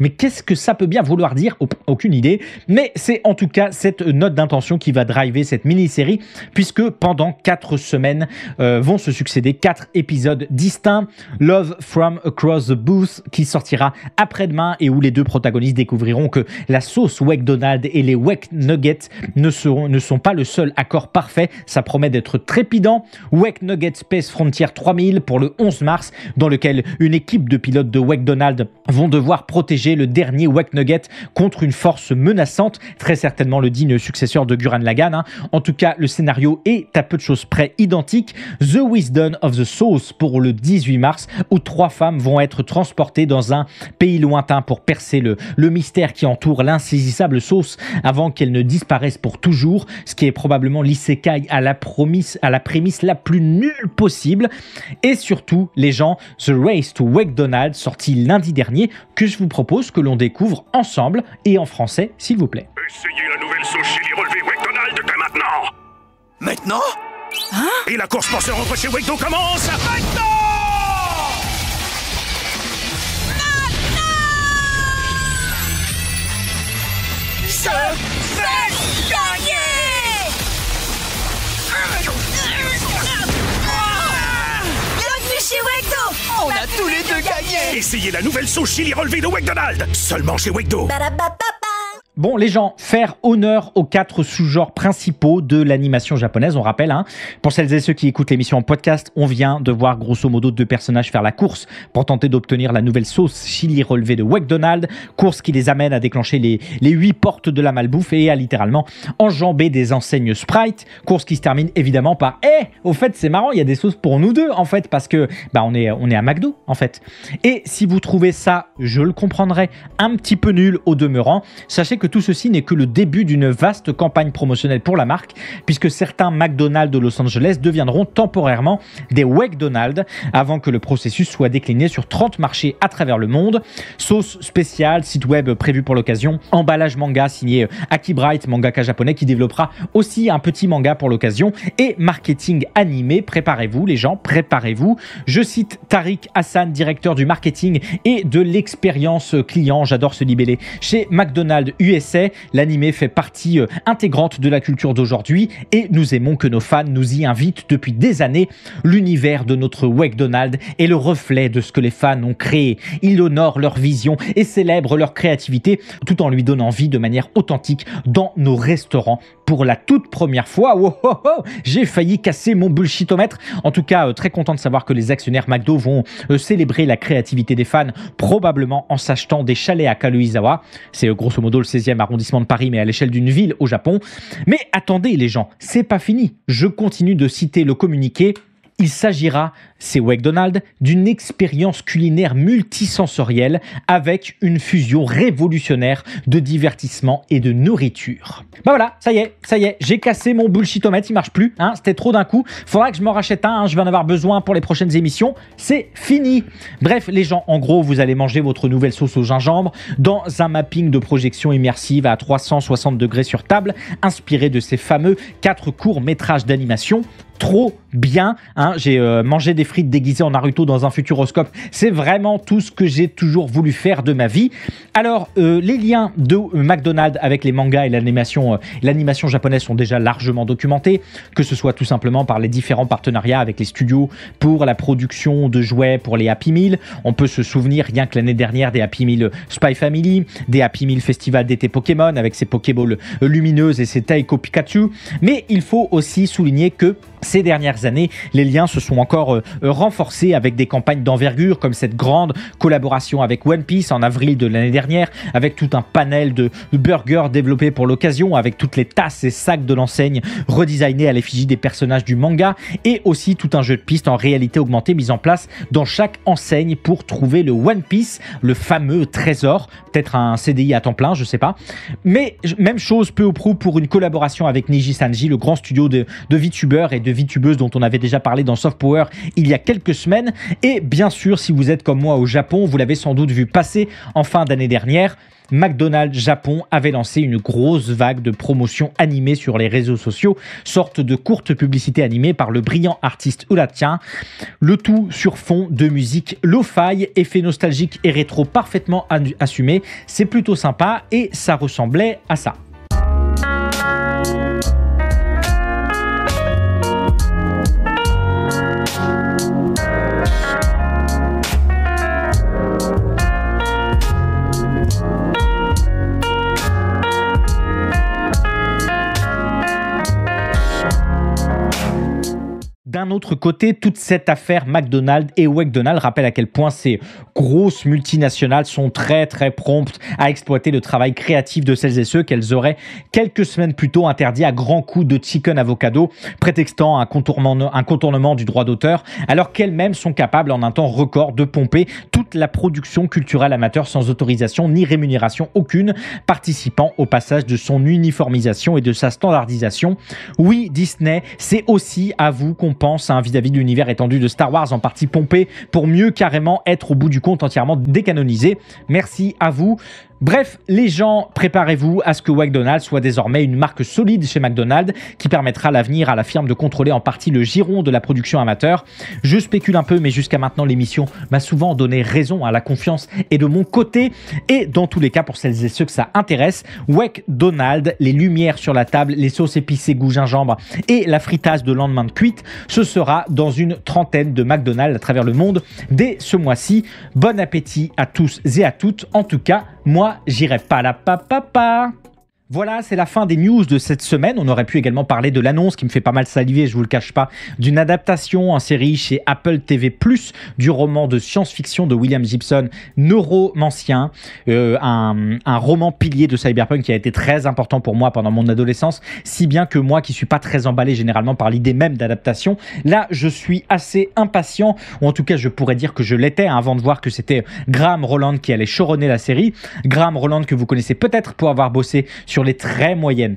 mais qu'est-ce que ça peut bien vouloir dire? Aucune idée. Mais c'est en tout cas cette note d'intention qui va driver cette mini-série, puisque pendant 4 semaines vont se succéder 4 épisodes distincts. Love from Across the Booth, qui sortira après-demain et où les 2 protagonistes découvriront que la sauce Wekdonald et les Wek Nuggets ne sont pas le seul accord parfait. Ça promet d'être trépidant. Wek Nugget Space Frontier 3000 pour le 11 mars, dans lequel une équipe de pilotes de Wekdonald vont devoir protéger le dernier Wek Nugget contre une force menaçante, très certainement le digne successeur de Gurren Lagann. En tout cas, le scénario est à peu de choses près identique. The Wisdom of the Sauce pour le 18 mars, où 3 femmes vont être transportées dans un pays lointain pour percer le mystère qui entoure l'insaisissable sauce avant qu'elle ne disparaisse pour toujours, ce qui est probablement l'isekai à la prémisse la plus nulle possible. Et surtout, les gens, The Race to Wekdonald, sorti lundi dernier, que je vous propose que l'on découvre ensemble et en français, s'il vous plaît. Essayez la nouvelle sauce chili relevée Wekdonald dès maintenant. Maintenant? Et la course pour se rendre chez Wekdo commence maintenant. Je vais gagner! Bienvenue chez Wekdo! On a tous les 2 gagné! Essayez la nouvelle sauce chili relevée de Wekdonald, seulement chez Wekdo. Bon, les gens, faire honneur aux 4 sous-genres principaux de l'animation japonaise, on rappelle, pour celles et ceux qui écoutent l'émission en podcast, on vient de voir grosso modo 2 personnages faire la course pour tenter d'obtenir la nouvelle sauce chili relevée de Wekdonald, course qui les amène à déclencher les 8 portes de la malbouffe et à littéralement enjamber des enseignes Sprite, course qui se termine évidemment par au fait, c'est marrant, il y a des sauces pour nous 2 en fait, parce que on est à McDo en fait. Et si vous trouvez ça, je le comprendrai, un petit peu nul au demeurant, sachez que tout ceci n'est que le début d'une vaste campagne promotionnelle pour la marque, puisque certains McDonald's de Los Angeles deviendront temporairement des Wekdonald avant que le processus soit décliné sur 30 marchés à travers le monde. Sauce spéciale, site web prévu pour l'occasion, emballage manga signé Aki Bright, mangaka japonais qui développera aussi un petit manga pour l'occasion, et marketing animé. Préparez-vous les gens, préparez-vous. Je cite Tariq Hassan, directeur du marketing et de l'expérience client, j'adore ce libellé, chez McDonald's USA. L'animé fait partie intégrante de la culture d'aujourd'hui et nous aimons que nos fans nous y invitent depuis des années. L'univers de notre Wekdonald est le reflet de ce que les fans ont créé. Il honore leur vision et célèbre leur créativité tout en lui donnant vie de manière authentique dans nos restaurants. Pour la toute première fois, j'ai failli casser mon bullshitomètre. En tout cas, très content de savoir que les actionnaires McDo vont célébrer la créativité des fans, probablement en s'achetant des chalets à Kaluizawa. C'est grosso modo le 16e arrondissement de Paris, mais à l'échelle d'une ville au Japon. Mais attendez les gens, c'est pas fini. Je continue de citer le communiqué. Il s'agira, c'est Wekdonald, d'une expérience culinaire multisensorielle avec une fusion révolutionnaire de divertissement et de nourriture. Voilà, ça y est, j'ai cassé mon bullshitomètre, il marche plus, c'était trop d'un coup. Faudra que je m'en rachète un, je vais en avoir besoin pour les prochaines émissions. C'est fini. Bref, les gens, en gros, vous allez manger votre nouvelle sauce au gingembre dans un mapping de projection immersive à 360 degrés sur table, inspiré de ces fameux 4 courts-métrages d'animation. Trop bien, j'ai mangé des frites déguisé en Naruto dans un futuroscope. C'est vraiment tout ce que j'ai toujours voulu faire de ma vie. Alors, les liens de McDonald's avec les mangas et l'animation japonaise sont déjà largement documentés, que ce soit tout simplement par les différents partenariats avec les studios pour la production de jouets pour les Happy Meal. On peut se souvenir rien que l'année dernière des Happy Meal Spy Family, des Happy Meal Festival d'été Pokémon avec ses Pokéballs lumineuses et ses Taiko Pikachu. Mais il faut aussi souligner que ces dernières années, les liens se sont encore renforcés avec des campagnes d'envergure comme cette grande collaboration avec One Piece en avril de l'année dernière, avec tout un panel de burgers développés pour l'occasion, avec toutes les tasses et sacs de l'enseigne redesignés à l'effigie des personnages du manga, et aussi tout un jeu de piste en réalité augmentée mis en place dans chaque enseigne pour trouver le One Piece, le fameux trésor, peut-être un CDI à temps plein, je sais pas. Mais même chose peu ou prou pour une collaboration avec Niji Sanji, le grand studio de VTubers et de VTubeuses dont on avait déjà parlé dans Soft Power il y a quelques semaines. Et bien sûr, si vous êtes comme moi au Japon, vous l'avez sans doute vu passer en fin d'année dernière, McDonald's Japon avait lancé une grosse vague de promotion animée sur les réseaux sociaux, sorte de courte publicité animée par le brillant artiste Uratia, le tout sur fond de musique lo-fi, effet nostalgique et rétro parfaitement assumé. C'est plutôt sympa et ça ressemblait à ça. D'un autre côté, toute cette affaire McDonald's et McDonald's rappelle à quel point ces grosses multinationales sont très promptes à exploiter le travail créatif de celles et ceux qu'elles auraient quelques semaines plus tôt interdit à grands coups de chicken avocado, prétextant un contournement du droit d'auteur, alors qu'elles-mêmes sont capables en un temps record de pomper toute la production culturelle amateur sans autorisation ni rémunération aucune, participant au passage de son uniformisation et de sa standardisation. Oui, Disney, c'est aussi à vous qu'on pense vis-à-vis de l'univers étendu de Star Wars en partie pompé pour mieux carrément être au bout du compte entièrement décanonisé. Merci à vous. Bref, les gens, préparez-vous à ce que McDonald's soit désormais une marque solide chez McDonald's qui permettra à l'avenir à la firme de contrôler en partie le giron de la production amateur. Je spécule un peu, mais jusqu'à maintenant, l'émission m'a souvent donné raison. La confiance est de mon côté. Et dans tous les cas, pour celles et ceux que ça intéresse, McDonald's, les lumières sur la table, les sauces épicées goût gingembre et la fritasse de lendemain de cuite, ce sera dans une trentaine de McDonald's à travers le monde dès ce mois-ci. Bon appétit à tous et à toutes. En tout cas, moi, j'irai pas la papa. Voilà, c'est la fin des news de cette semaine. On aurait pu également parler de l'annonce qui me fait pas mal saliver, je vous le cache pas, d'une adaptation en série chez Apple TV+, du roman de science-fiction de William Gibson, Neuromancien, un roman pilier de cyberpunk qui a été très important pour moi pendant mon adolescence, si bien que moi qui suis pas très emballé généralement par l'idée même d'adaptation, là je suis assez impatient, ou en tout cas je pourrais dire que je l'étais avant de voir que c'était Graham Roland qui allait showrunner la série. Graham Roland que vous connaissez peut-être pour avoir bossé sur les très moyennes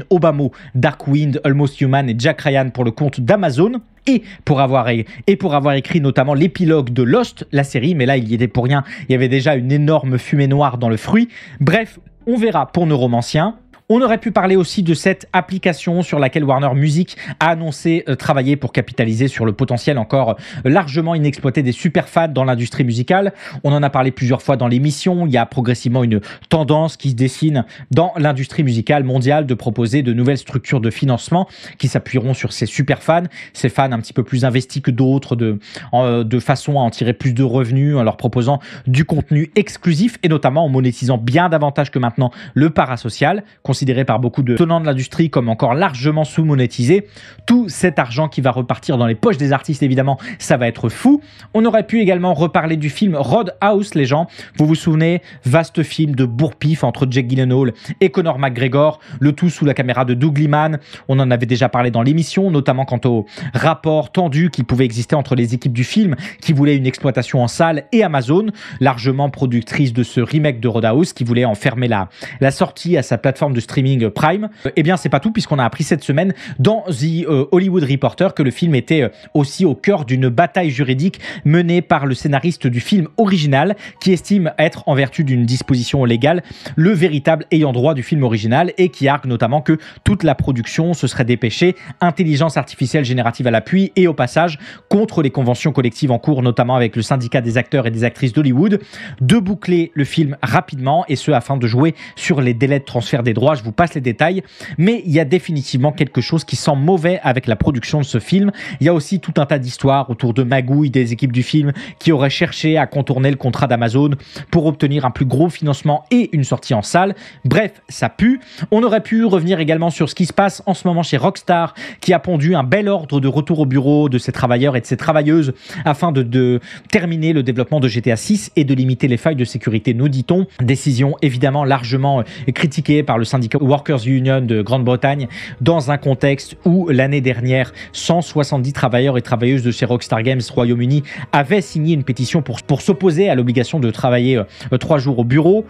Obama, Darkwind, Almost Human et Jack Ryan pour le compte d'Amazon. Et pour avoir écrit notamment l'épilogue de Lost, la série, mais là il y était pour rien, il y avait déjà une énorme fumée noire dans le fruit. Bref, on verra pour Neuromancien. On aurait pu parler aussi de cette application sur laquelle Warner Music a annoncé travailler pour capitaliser sur le potentiel encore largement inexploité des superfans dans l'industrie musicale. On en a parlé plusieurs fois dans l'émission. Il y a progressivement une tendance qui se dessine dans l'industrie musicale mondiale de proposer de nouvelles structures de financement qui s'appuieront sur ces superfans, ces fans un petit peu plus investis que d'autres, de façon à en tirer plus de revenus en leur proposant du contenu exclusif et notamment en monétisant bien davantage que maintenant le parasocial, considéré par beaucoup de tenants de l'industrie comme encore largement sous-monétisé. Tout cet argent qui va repartir dans les poches des artistes, évidemment, ça va être fou. On aurait pu également reparler du film Roadhouse, les gens. Vous vous souvenez, vaste film de bourre-pif entre Jake Gyllenhaal et Conor McGregor, le tout sous la caméra de Doug Liman. On en avait déjà parlé dans l'émission, notamment quant au rapport tendu qui pouvait exister entre les équipes du film qui voulaient une exploitation en salle et Amazon, largement productrice de ce remake de Roadhouse, qui voulait en fermer la sortie à sa plateforme de streaming Prime. Eh bien, c'est pas tout, puisqu'on a appris cette semaine dans The Hollywood Reporter que le film était aussi au cœur d'une bataille juridique menée par le scénariste du film original, qui estime être, en vertu d'une disposition légale, le véritable ayant droit du film original, et qui argue notamment que toute la production se serait dépêchée, intelligence artificielle générative à l'appui, et au passage contre les conventions collectives en cours, notamment avec le syndicat des acteurs et des actrices d'Hollywood, de boucler le film rapidement, et ce afin de jouer sur les délais de transfert des droits. Je vous passe les détails, mais il y a définitivement quelque chose qui sent mauvais avec la production de ce film. Il y a aussi tout un tas d'histoires autour de magouilles des équipes du film qui auraient cherché à contourner le contrat d'Amazon pour obtenir un plus gros financement et une sortie en salle. Bref, ça pue. On aurait pu revenir également sur ce qui se passe en ce moment chez Rockstar, qui a pondu un bel ordre de retour au bureau de ses travailleurs et de ses travailleuses afin de terminer le développement de GTA 6 et de limiter les failles de sécurité, nous dit-on. Décision évidemment largement critiquée par le syndicat Workers Union de Grande-Bretagne dans un contexte où l'année dernière 170 travailleurs et travailleuses de chez Rockstar Games Royaume-Uni avaient signé une pétition pour s'opposer à l'obligation de travailler 3 jours au bureau.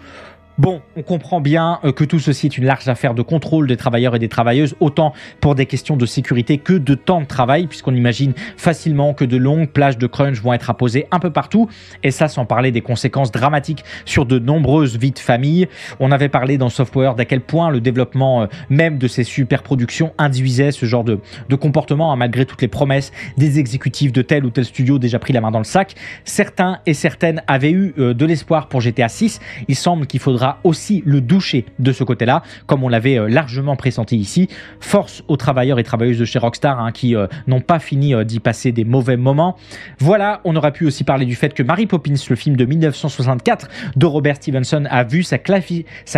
Bon, on comprend bien que tout ceci est une large affaire de contrôle des travailleurs et des travailleuses, autant pour des questions de sécurité que de temps de travail, puisqu'on imagine facilement que de longues plages de crunch vont être apposées un peu partout, et ça sans parler des conséquences dramatiques sur de nombreuses vies de famille. On avait parlé dans Software d'à quel point le développement même de ces super productions induisait ce genre de comportement, hein, malgré toutes les promesses des exécutifs de tel ou tel studio déjà pris la main dans le sac. Certains et certaines avaient eu de l'espoir pour GTA 6. Il semble qu'il faudra aussi le doucher de ce côté-là, comme on l'avait largement pressenti ici. Force aux travailleurs et travailleuses de chez Rockstar, hein, qui n'ont pas fini d'y passer des mauvais moments. Voilà, on aurait pu aussi parler du fait que Mary Poppins, le film de 1964 de Robert Stevenson, a vu sa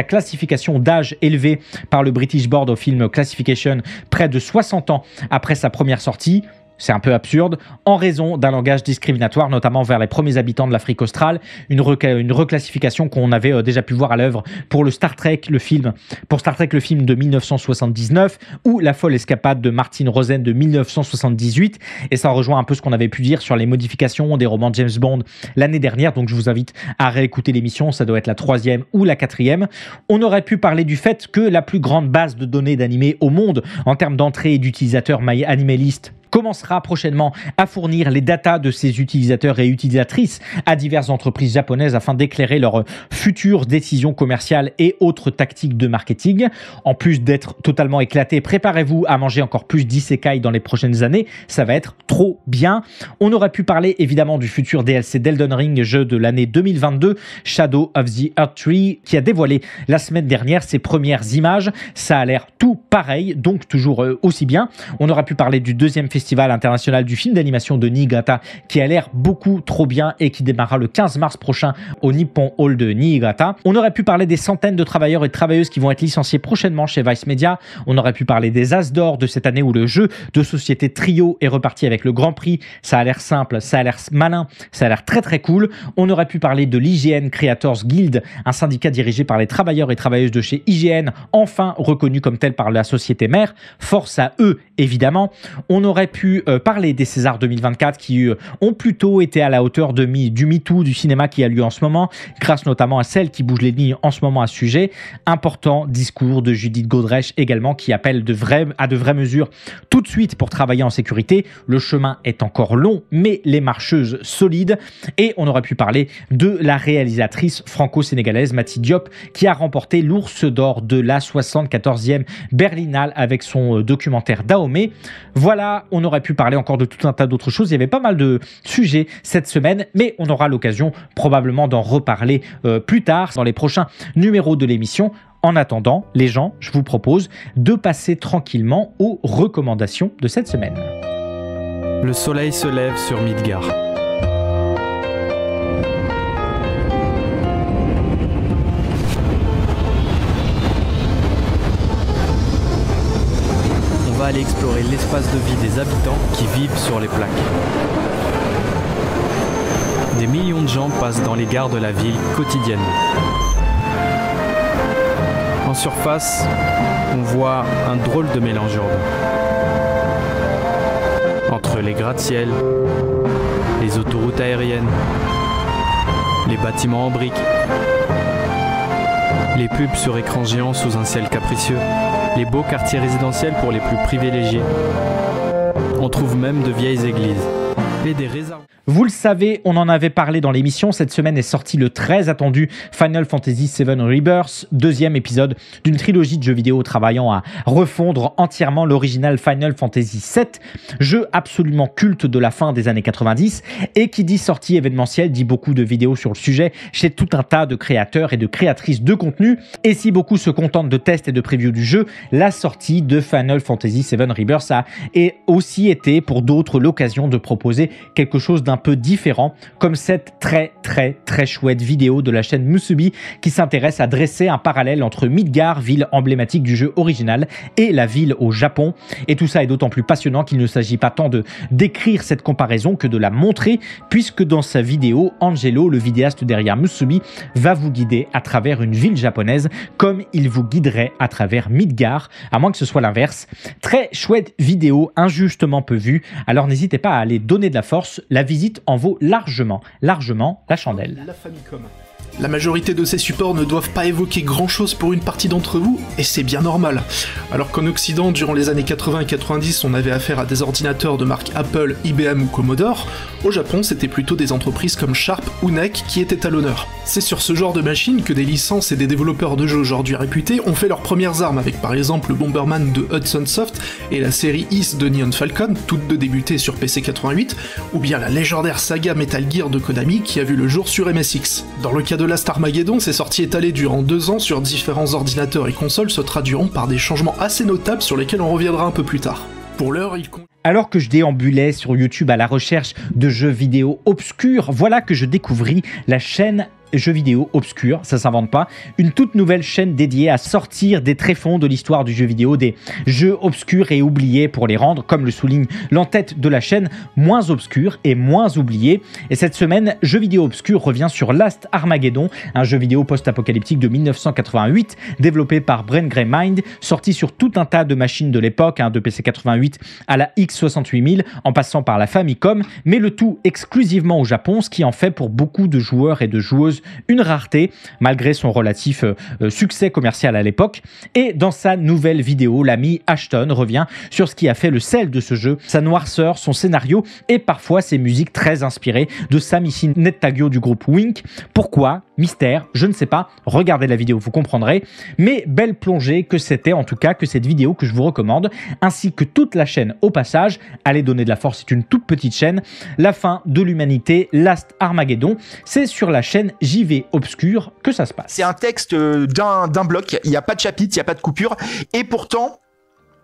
classification d'âge élevée par le British Board of Film Classification près de 60 ans après sa première sortie. C'est un peu absurde, en raison d'un langage discriminatoire, notamment vers les premiers habitants de l'Afrique australe, une reclassification qu'on avait déjà pu voir à l'œuvre pour Star Trek, le film de 1979, ou La folle escapade de Martin Rosen de 1978, et ça rejoint un peu ce qu'on avait pu dire sur les modifications des romans de James Bond l'année dernière, donc je vous invite à réécouter l'émission, ça doit être la 3e ou la 4e. On aurait pu parler du fait que la plus grande base de données d'animés au monde, en termes d'entrée et d'utilisateurs MyAnimeList, commencera prochainement à fournir les datas de ses utilisateurs et utilisatrices à diverses entreprises japonaises afin d'éclairer leurs futures décisions commerciales et autres tactiques de marketing. En plus d'être totalement éclaté, préparez-vous à manger encore plus d'isekai dans les prochaines années, ça va être trop bien. On aurait pu parler évidemment du futur DLC d'Elden Ring, jeu de l'année 2022, Shadow of the Erdtree, qui a dévoilé la semaine dernière ses premières images. Ça a l'air tout pareil, donc toujours aussi bien. On aurait pu parler du deuxième Festival international du film d'animation de Niigata, qui a l'air beaucoup trop bien et qui démarrera le 15 mars prochain au Nippon Hall de Niigata. On aurait pu parler des centaines de travailleurs et de travailleuses qui vont être licenciés prochainement chez Vice Media. On aurait pu parler des As d'or de cette année où le jeu de société Trio est reparti avec le Grand Prix. Ça a l'air simple, ça a l'air malin, ça a l'air très très cool. On aurait pu parler de l'IGN Creators Guild, un syndicat dirigé par les travailleurs et travailleuses de chez IGN, enfin reconnu comme tel par la société mère. Force à eux, évidemment. On aurait pu parler des Césars 2024 qui ont plutôt été à la hauteur du MeToo du cinéma qui a lieu en ce moment, grâce notamment à celle qui bouge les lignes en ce moment à ce sujet. Important discours de Judith Godrèche également, qui appelle à de vraies mesures tout de suite pour travailler en sécurité. Le chemin est encore long, mais les marcheuses solides. Et on aurait pu parler de la réalisatrice franco-sénégalaise Mati Diop, qui a remporté l'Ours d'or de la 74e Berlinale avec son documentaire Dahomey. Voilà, on aurait pu parler encore de tout un tas d'autres choses. Il y avait pas mal de sujets cette semaine, mais on aura l'occasion probablement d'en reparler plus tard dans les prochains numéros de l'émission. En attendant, les gens, je vous propose de passer tranquillement aux recommandations de cette semaine. Le soleil se lève sur Midgard. On va aller explorer l'espace de vie des habitants qui vivent sur les plaques. Des millions de gens passent dans les gares de la ville quotidiennement. En surface, on voit un drôle de mélange urbain. Entre les gratte-ciel, les autoroutes aériennes, les bâtiments en briques, Les pubs sur écran géant sous un ciel capricieux. Les beaux quartiers résidentiels pour les plus privilégiés. On trouve même de vieilles églises. Et des réserves. Vous le savez, on en avait parlé dans l'émission. Cette semaine est sorti le très attendu Final Fantasy VII Rebirth, deuxième épisode d'une trilogie de jeux vidéo travaillant à refondre entièrement l'original Final Fantasy VII, jeu absolument culte de la fin des années 90 et qui dit sortie événementielle dit beaucoup de vidéos sur le sujet chez tout un tas de créateurs et de créatrices de contenu. Et si beaucoup se contentent de tests et de previews du jeu, la sortie de Final Fantasy VII Rebirth a aussi été pour d'autres l'occasion de proposer quelque chose d'un peu différent, comme cette très chouette vidéo de la chaîne Musubi qui s'intéresse à dresser un parallèle entre Midgar, ville emblématique du jeu original, et la ville au Japon. Et tout ça est d'autant plus passionnant qu'il ne s'agit pas tant de décrire cette comparaison que de la montrer, puisque dans sa vidéo, Angelo, le vidéaste derrière Musubi, va vous guider à travers une ville japonaise comme il vous guiderait à travers Midgar, à moins que ce soit l'inverse. Très chouette vidéo, injustement peu vue, alors n'hésitez pas à aller donner de la force, la visite en vaut largement la chandelle. La Famicom. La majorité de ces supports ne doivent pas évoquer grand chose pour une partie d'entre vous, et c'est bien normal. Alors qu'en Occident, durant les années 80 et 90, on avait affaire à des ordinateurs de marque Apple, IBM ou Commodore, au Japon c'était plutôt des entreprises comme Sharp ou NEC qui étaient à l'honneur. C'est sur ce genre de machines que des licences et des développeurs de jeux aujourd'hui réputés ont fait leurs premières armes, avec par exemple le Bomberman de Hudson Soft et la série Is de Neon Falcon, toutes deux débutées sur PC 88, ou bien la légendaire saga Metal Gear de Konami qui a vu le jour sur MSX. Dans le cas de Last Armageddon, ces sorties étalées durant 2 ans sur différents ordinateurs et consoles se traduiront par des changements assez notables sur lesquels on reviendra un peu plus tard. Pour l'heure, Alors que je déambulais sur YouTube à la recherche de jeux vidéo obscurs, voilà que je découvris la chaîne Jeux vidéo obscurs, ça s'invente pas, une toute nouvelle chaîne dédiée à sortir des tréfonds de l'histoire du jeu vidéo, des jeux obscurs et oubliés pour les rendre, comme le souligne l'entête de la chaîne, moins obscurs et moins oubliés. Et cette semaine, Jeux vidéo obscurs revient sur Last Armageddon, un jeu vidéo post-apocalyptique de 1988, développé par Brain Grey Mind, sorti sur tout un tas de machines de l'époque, de PC 88 à la X68000, en passant par la Famicom, mais le tout exclusivement au Japon, ce qui en fait pour beaucoup de joueurs et de joueuses une rareté, malgré son relatif succès commercial à l'époque. Et dans sa nouvelle vidéo, l'ami Ashton revient sur ce qui a fait le sel de ce jeu, sa noirceur, son scénario et parfois ses musiques très inspirées de Samichi Nettagyo du groupe Wink. Pourquoi? Mystère, je ne sais pas, regardez la vidéo, vous comprendrez. Mais belle plongée que c'était, en tout cas, que cette vidéo que je vous recommande, ainsi que toute la chaîne au passage. Allez donner de la force, c'est une toute petite chaîne. La fin de l'humanité, Last Armageddon, c'est sur la chaîne JV Obscur que ça se passe. C'est un texte d'un bloc, il n'y a pas de chapitre, il n'y a pas de coupure, et pourtant,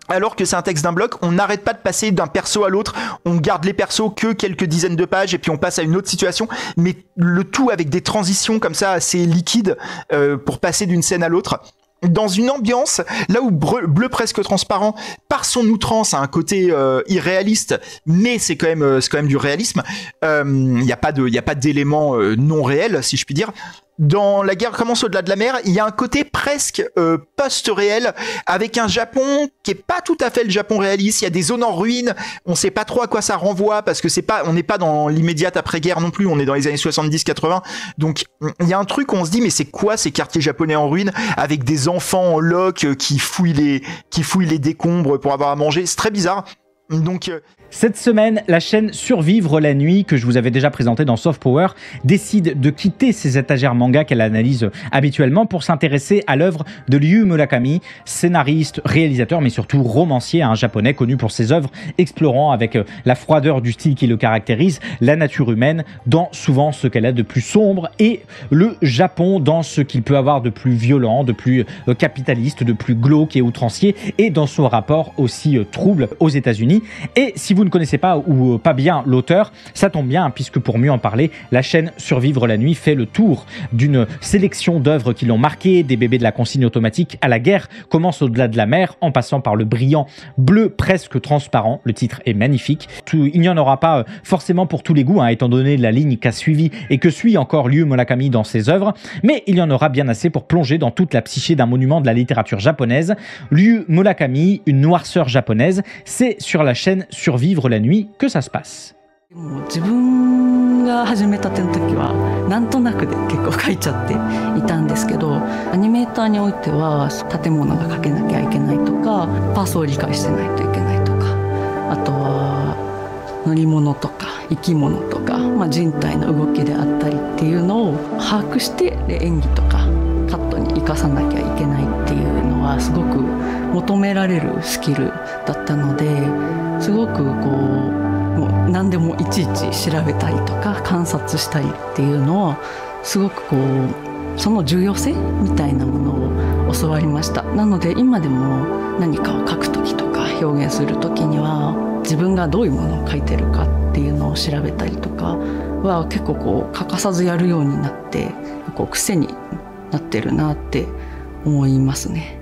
alors que c'est un texte d'un bloc, on n'arrête pas de passer d'un perso à l'autre, on garde les persos que quelques dizaines de pages, et puis on passe à une autre situation, mais le tout avec des transitions comme ça assez liquides pour passer d'une scène à l'autre. Dans une ambiance, là où Bleu presque transparent, par son outrance, a un côté irréaliste, mais c'est quand même du réalisme. Il n'y a pas d'éléments non réels, si je puis dire. Dans La guerre commence au-delà de la mer, il y a un côté presque post-réel, avec un Japon qui est pas tout à fait le Japon réaliste. Il y a des zones en ruine, on sait pas trop à quoi ça renvoie, parce que on n'est pas dans l'immédiate après-guerre non plus, on est dans les années 70-80. Donc il y a un truc où on se dit mais c'est quoi ces quartiers japonais en ruine, avec des enfants en loques qui fouillent les décombres pour avoir à manger. C'est très bizarre. Donc cette semaine, la chaîne Survivre la nuit, que je vous avais déjà présentée dans Soft Power, décide de quitter ses étagères manga qu'elle analyse habituellement pour s'intéresser à l'œuvre de Ryu Murakami, scénariste, réalisateur, mais surtout romancier, un japonais connu pour ses œuvres explorant avec la froideur du style qui le caractérise, la nature humaine dans souvent ce qu'elle a de plus sombre et le Japon dans ce qu'il peut avoir de plus violent, de plus capitaliste, de plus glauque et outrancier, et dans son rapport aussi trouble aux États-Unis. Et si vous ne connaissez pas ou pas bien l'auteur, ça tombe bien puisque pour mieux en parler, la chaîne Survivre la nuit fait le tour d'une sélection d'œuvres qui l'ont marqué, des bébés de la consigne automatique à la guerre commence au-delà de la mer, en passant par le brillant bleu presque transparent. Le titre est magnifique. Il n'y en aura pas forcément pour tous les goûts, étant donné la ligne qu'a suivi et que suit encore Ryu Murakami dans ses œuvres, mais il y en aura bien assez pour plonger dans toute la psyché d'un monument de la littérature japonaise. Ryu Murakami, une noirceur japonaise, c'est sur la chaîne Survivre la nuit que ça se passe. 分が始めたての時はなんとなくで結構描いちゃっていたんですけど、アニメーターにおいては建物が描けなきゃいけないとか、パースを理解してないといけないとか、あとは乗り物とか生き物とか、人体の動きであったりっていうのを把握して演技とかカットに生かさなきゃいけないっていうのはすごく求められるスキルだったので、すごくもう何でもいちいち調べたりとか観察したりっていうのをすごくその重要性みたいなものを教わりました。なので今でも何かを書く時とか表現する時には自分がどういうものを書いてるかっていうのを調べたりとかは結構欠かさずやるようになって癖になってるなって思いますね。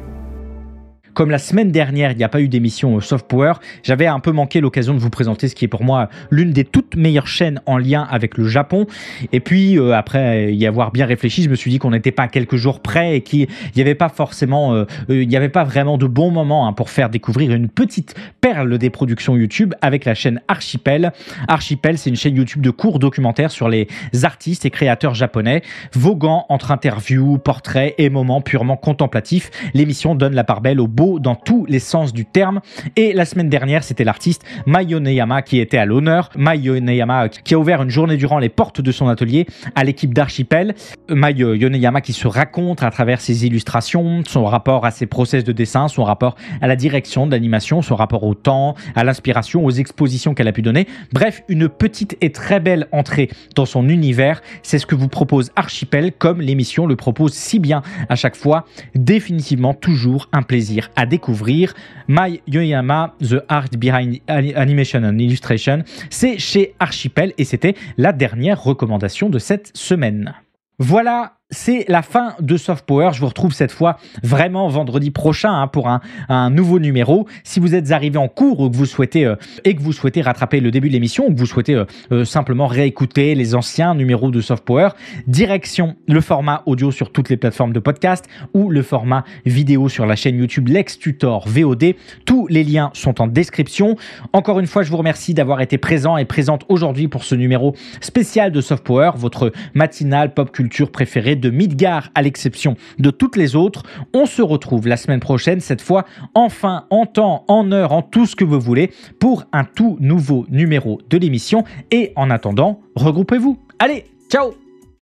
Comme la semaine dernière, il n'y a pas eu d'émission Soft Power, j'avais un peu manqué l'occasion de vous présenter ce qui est pour moi l'une des toutes meilleures chaînes en lien avec le Japon. Et puis, après y avoir bien réfléchi, je me suis dit qu'on n'était pas à quelques jours près et qu'il n'y avait pas forcément, il n'y avait pas vraiment de bon moment pour faire découvrir une petite perle des productions YouTube avec la chaîne Archipel. Archipel, c'est une chaîne YouTube de courts documentaires sur les artistes et créateurs japonais, voguant entre interviews, portraits et moments purement contemplatifs. L'émission donne la part belle aux beau dans tous les sens du terme. Et la semaine dernière, c'était l'artiste Mai Yoneyama qui était à l'honneur. Mai Yoneyama qui a ouvert une journée durant les portes de son atelier à l'équipe d'Archipel. Mai Yoneyama qui se raconte à travers ses illustrations, son rapport à ses process de dessin, son rapport à la direction de l'animation, son rapport au temps, à l'inspiration, aux expositions qu'elle a pu donner. Bref, une petite et très belle entrée dans son univers. C'est ce que vous propose Archipel, comme l'émission le propose si bien à chaque fois. Définitivement toujours un plaisir à découvrir. Mai Yoneyama, The Art Behind Animation and Illustration, c'est chez Archipel et c'était la dernière recommandation de cette semaine. Voilà, c'est la fin de Soft Power. Je vous retrouve cette fois vraiment vendredi prochain pour un nouveau numéro. Si vous êtes arrivé en cours ou que vous souhaitez rattraper le début de l'émission ou que vous souhaitez simplement réécouter les anciens numéros de Soft Power, direction le format audio sur toutes les plateformes de podcast ou le format vidéo sur la chaîne YouTube Lex Tutor VOD. Tous les liens sont en description. Encore une fois, je vous remercie d'avoir été présent et présente aujourd'hui pour ce numéro spécial de Soft Power, votre matinale pop culture préférée de Midgar à l'exception de toutes les autres. On se retrouve la semaine prochaine, cette fois enfin en temps, en heure, en tout ce que vous voulez pour un tout nouveau numéro de l'émission. Et en attendant, regroupez-vous. Allez, ciao!